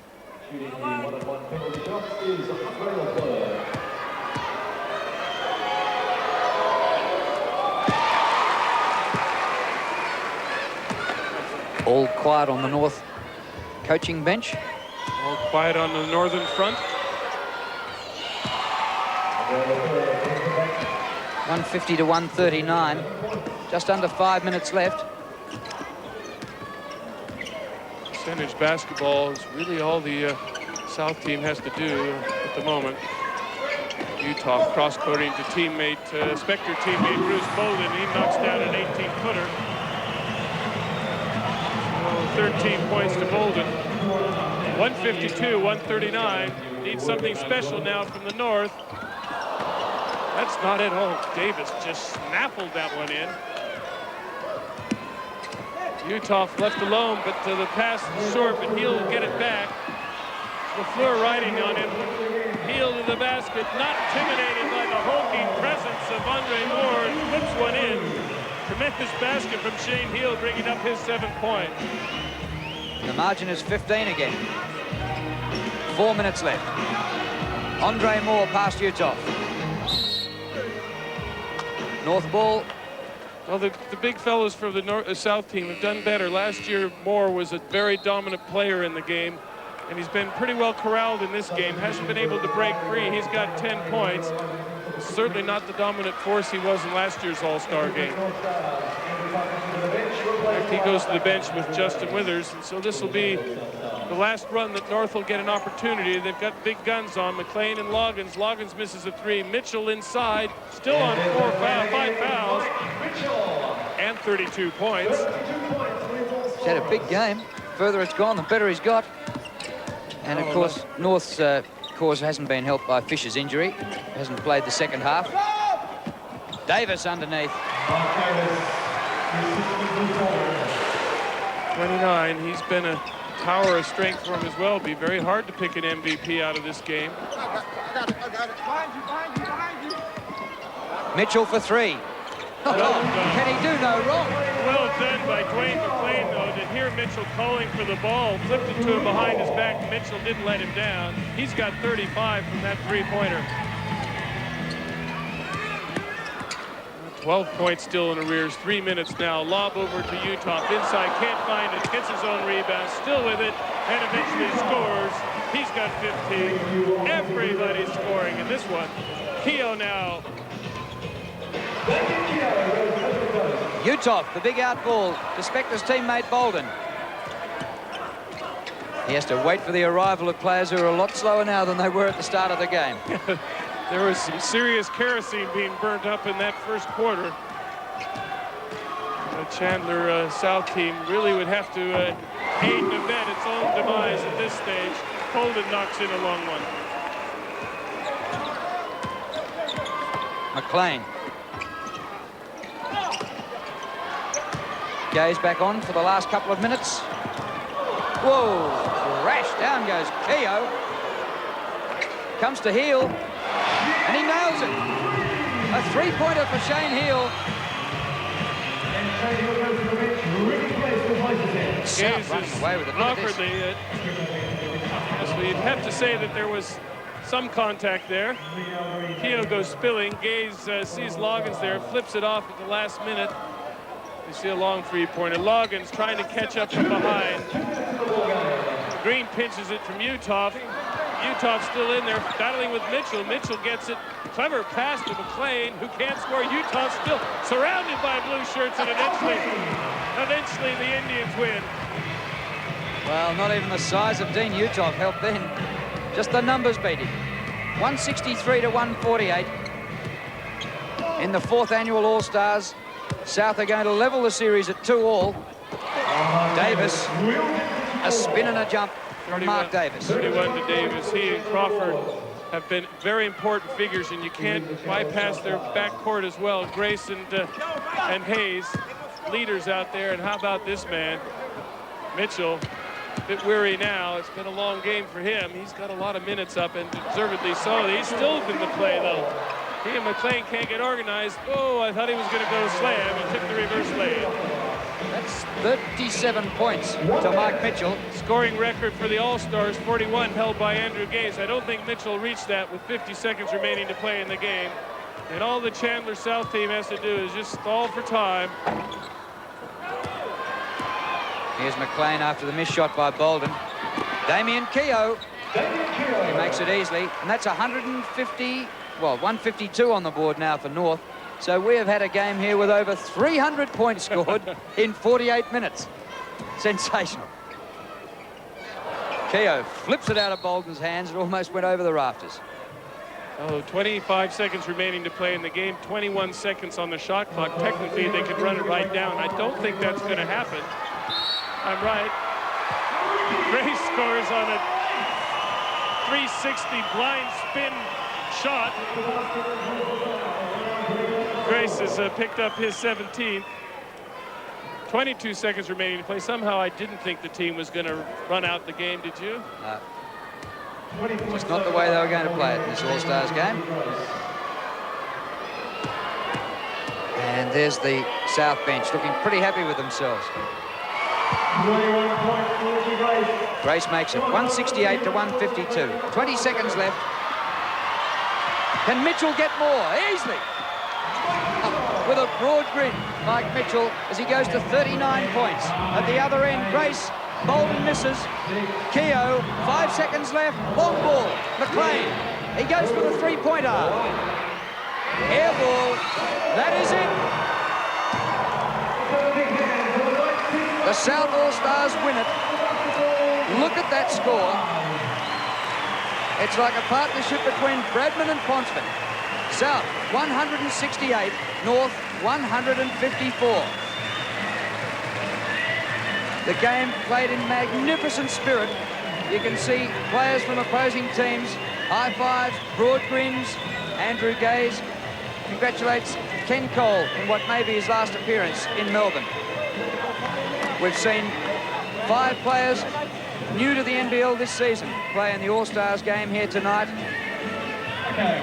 All quiet on the North coaching bench. All quiet on the northern front. 150 to 139. Just under 5 minutes left. Percentage basketball is really all the South team has to do at the moment. Utah cross-courting to teammate, Spectre teammate Bruce Bolden. He knocks down an 18-footer. 13 points to Bolden. 152, 139. Needs something special now from the North. That's not it. Oh, Davis just snaffled that one in. Utah left alone, but the pass is short, but he'll get it back. LaFleur riding on him. Heel to the basket, not intimidated by the hulking presence of Andre Moore. Puts one in. Tremendous basket from Shane Heel, bringing up his 7th point. The margin is 15 again. 4 minutes left. Andre Moore past Utah. North ball. Well, the big fellows for the South team have done better. Last year, Moore was a very dominant player in the game, and he's been pretty well corralled in this game. Hasn't been able to break free. He's got 10 points. Certainly not the dominant force he was in last year's All-Star game. In fact, he goes to the bench with Justin Withers, and so this will be the last run that North will get an opportunity. They've got big guns on McLean and Loggins. Loggins misses a 3. Mitchell inside, still on 5 fouls, and 32 points. He's had a big game. Further it's gone, the better he's got. And of course, North's cause hasn't been helped by Fisher's injury. Hasn't played the second half. Davis underneath. 29, he's been a tower of strength for him as well. It'd be very hard to pick an MVP out of this game. Mitchell for 3. Can he do no wrong? Well done by Dwayne McLean, though, to hear Mitchell calling for the ball, flipped it to him behind his back. Mitchell didn't let him down. He's got 35 from that three-pointer. 12 points still in arrears. 3 minutes now. Lob over to Utah. Inside, can't find it. Gets his own rebound. Still with it, and eventually scores. He's got 15. Everybody's scoring in this one. Keogh now. Utah, the big out ball to Spectre's teammate Bolden. He has to wait for the arrival of players who are a lot slower now than they were at the start of the game. There was some serious kerosene being burnt up in that first quarter. The Chandler South team really would have to aid and abet its own demise at this stage. Bolden knocks in a long one. McLean. Gaze back on for the last couple of minutes. Whoa, crash, down goes Keogh. Comes to Heel, and he nails it. A three-pointer for Shane Heel. Gaze is awkwardly. So you'd have to say that there was some contact there. Keogh goes spilling. Gaze sees Loggins there, flips it off at the last minute. You see a long three-pointer. Loggins trying to catch up from behind. Green pinches it from Utah. Utah still in there, battling with Mitchell. Mitchell gets it. Clever pass to McLean, who can't score. Utah still surrounded by blue shirts, and eventually the Indians win. Well, not even the size of Dean Utah helped then. Just the numbers beat him. 163 to 148. In the 4th annual All Stars, South are going to level the series at 2-all. Davis, a spin and a jump from Mark Davis. 31 to Davis. He and Crawford have been very important figures, and you can't bypass their backcourt as well. Grace and Hayes, leaders out there. And how about this man, Mitchell? A bit weary now. It's been a long game for him. He's got a lot of minutes up, and deservedly so. He's still in the play, though. He and McLean can't get organized. Oh, I thought he was going to go to slam. He took the reverse lane. That's 37 points to Mike Mitchell. Scoring record for the All Stars, 41, held by Andrew Gaze. I don't think Mitchell reached that with 50 seconds remaining to play in the game. And all the Chandler South team has to do is just stall for time. Here's McLean after the missed shot by Bolden. Damien Keogh. He makes it easily. And that's 152 on the board now for North. So we have had a game here with over 300 points scored in 48 minutes. Sensational. Keogh flips it out of Bolden's hands. It almost went over the rafters. Oh, 25 seconds remaining to play in the game. 21 seconds on the shot clock. Technically, they could run it right down. I don't think that's going to happen. I'm right. Grace scores on a 360 blind spin shot. Grace has picked up his 17th. 22 seconds remaining to play. Somehow I didn't think the team was going to run out the game, did you? Just not the way they were going to play it in this All-Stars game. And there's the South bench looking pretty happy with themselves. Grace makes it 168 to 152. 20 seconds left. Can Mitchell get more? Easily. With a broad grin, Mike Mitchell, as he goes to 39 points. At the other end, Grace, Bolden misses. Keogh, 5 seconds left. Long ball. McLean. He goes for the three-pointer. Air ball. That is it. The South All-Stars win it. Look at that score. It's like a partnership between Bradman and Ponsman. South, 168. North, 154. The game played in magnificent spirit. You can see players from opposing teams. High fives, broad grins. Andrew Gaze congratulates Ken Cole in what may be his last appearance in Melbourne. We've seen 5 players new to the NBL this season play in the All-Stars game here tonight.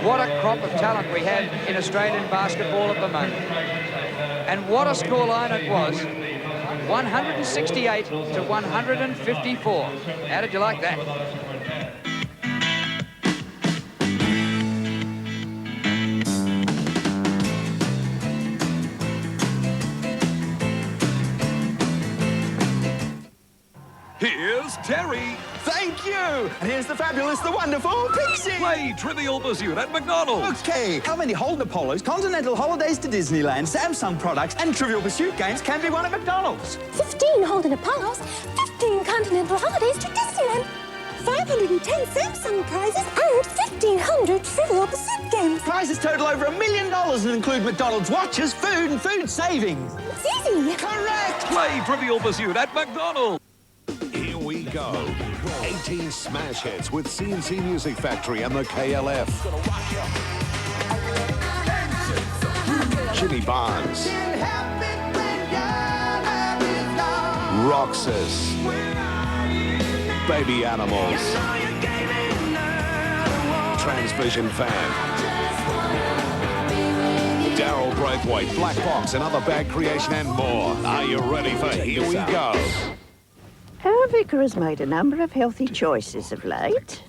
What a crop of talent we have in Australian basketball at the moment. And what a scoreline it was. 168 to 154. How did you like that? Here's Terry. Thank you. And here's the fabulous, the wonderful Pixie. Play Trivial Pursuit at McDonald's. Okay, how many Holden Apollos, continental holidays to Disneyland, Samsung products, and Trivial Pursuit games can be won at McDonald's? 15 Holden Apollos, 15 continental holidays to Disneyland, 510 Samsung prizes, and 1,500 Trivial Pursuit games. Prizes total over $1 million and include McDonald's watches, food, and food savings. It's easy. Correct. Play Trivial Pursuit at McDonald's. Here we go. 18 smash hits with CNC Music Factory and the KLF. Jimmy Barnes. Roxas. Baby Animals. Transvision Fan. Daryl Braithwaite, Black Box, and other bag creation and more. Are you ready for Here We Go? Our vicar has made a number of healthy choices of late.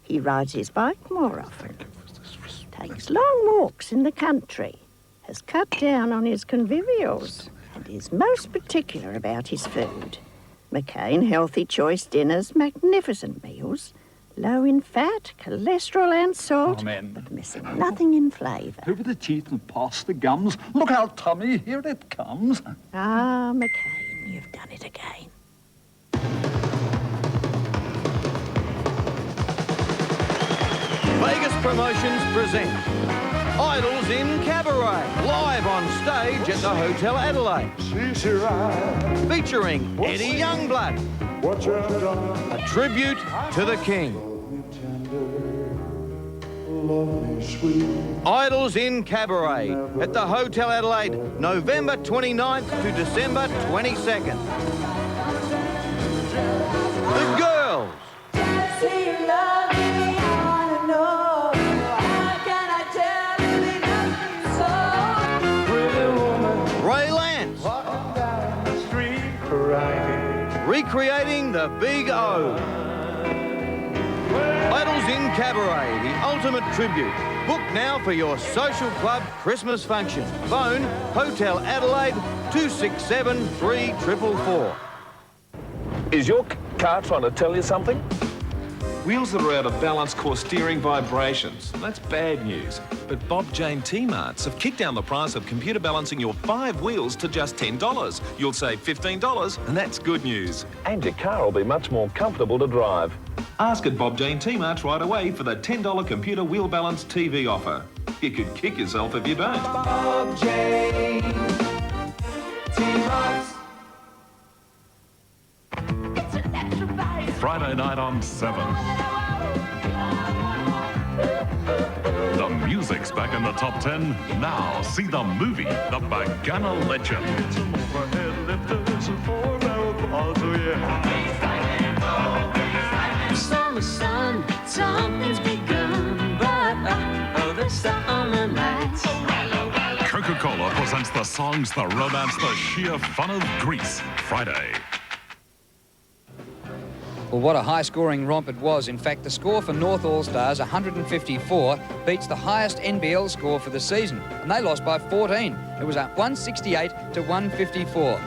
He rides his bike more often, takes long walks in the country, has cut down on his convivials, and is most particular about his food. McCain healthy choice dinners, magnificent meals, low in fat, cholesterol and salt, but missing nothing in flavour. Over the teeth and past the gums. Look out, Tommy, here it comes. Ah, McCain, you've done it again. Vegas Promotions present Idols in Cabaret, live on stage at the Hotel Adelaide. Featuring Eddie Youngblood, a tribute to the King. Idols in Cabaret at the Hotel Adelaide, November 29th to December 22nd. recreating the Big O. Idols in Cabaret, the ultimate tribute. Book now for your social club Christmas function. Phone Hotel Adelaide 267 3444. Is your car trying to tell you something? Wheels that are out of balance cause steering vibrations. That's bad news. But Bob Jane T-Marts have kicked down the price of computer balancing your 5 wheels to just $10. You'll save $15, and that's good news. And your car will be much more comfortable to drive. Ask at Bob Jane T-Marts right away for the $10 computer wheel balance TV offer. You could kick yourself if you don't. Bob Jane T-Marts. Friday night on 7. The music's back in the top 10. Now see the movie, The Bagana Legend. Summer sun, something's begun, but the summer nights. Coca-Cola presents the songs, the romance, the sheer fun of Greece. Friday. Well, what a high-scoring romp it was. In fact, the score for North All Stars, 154, beats the highest NBL score for the season, and they lost by 14. It was 168 to 154.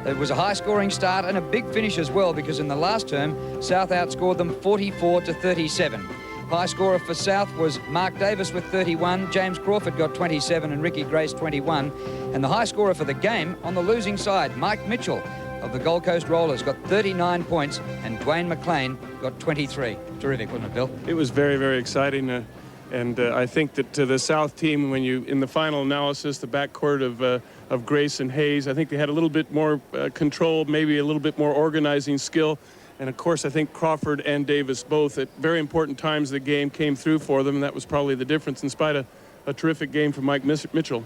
It was a high-scoring start and a big finish as well, because in the last term, South outscored them 44 to 37. High scorer for South was Mark Davis with 31, James Crawford got 27 and Ricky Grace 21. And the high scorer for the game on the losing side, Mike Mitchell of the Gold Coast Rollers, got 39 points, and Dwayne McLean got 23. Terrific, wasn't it, Bill? It was very, very exciting. And I think that the South team, when you, in the final analysis, the backcourt of Grace and Hayes, I think they had a little bit more control, maybe a little bit more organizing skill. And of course, I think Crawford and Davis both at very important times of the game came through for them, and that was probably the difference in spite of a terrific game from Mike Mitchell.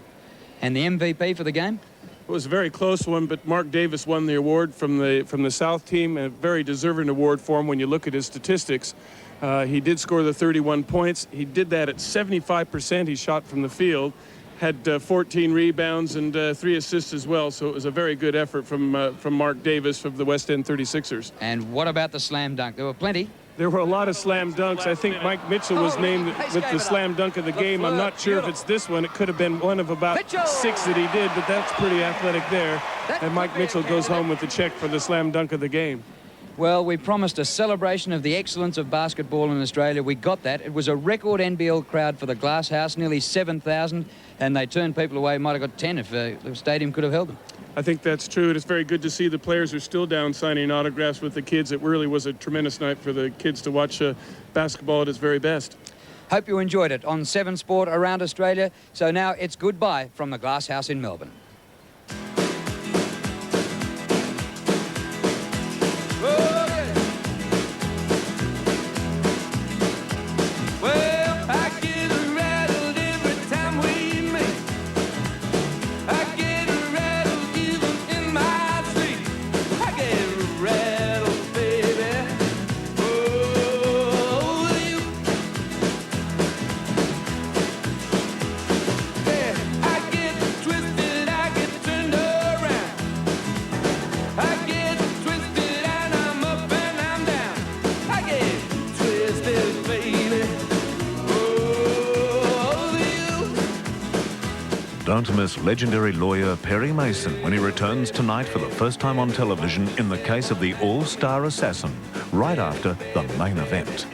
And the MVP for the game? It was a very close one, but Mark Davis won the award from the South team, a very deserving award for him when you look at his statistics. He did score the 31 points. He did that at 75%. He shot from the field, had 14 rebounds and 3 assists as well. So it was a very good effort from Mark Davis of the West End 36ers. And what about the slam dunk? There were plenty. There were a lot of slam dunks. I think Mike Mitchell was named with the slam dunk of the game. I'm not sure if it's this one. It could have been one of about 6 that he did, but that's pretty athletic there. And Mike Mitchell goes home with the check for the slam dunk of the game. Well, we promised a celebration of the excellence of basketball in Australia. We got that. It was a record NBL crowd for the Glass House, nearly 7,000, and they turned people away. Might have got 10 if the stadium could have held them. I think that's true. It's very good to see the players are still down signing autographs with the kids. It really was a tremendous night for the kids to watch basketball at its very best. Hope you enjoyed it on 7 Sport around Australia. So now it's goodbye from the Glass House in Melbourne. Don't miss legendary lawyer Perry Mason when he returns tonight for the first time on television in the case of the All-Star Assassin, right after the main event.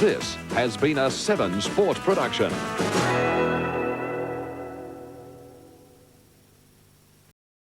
This has been a 7 Sport production.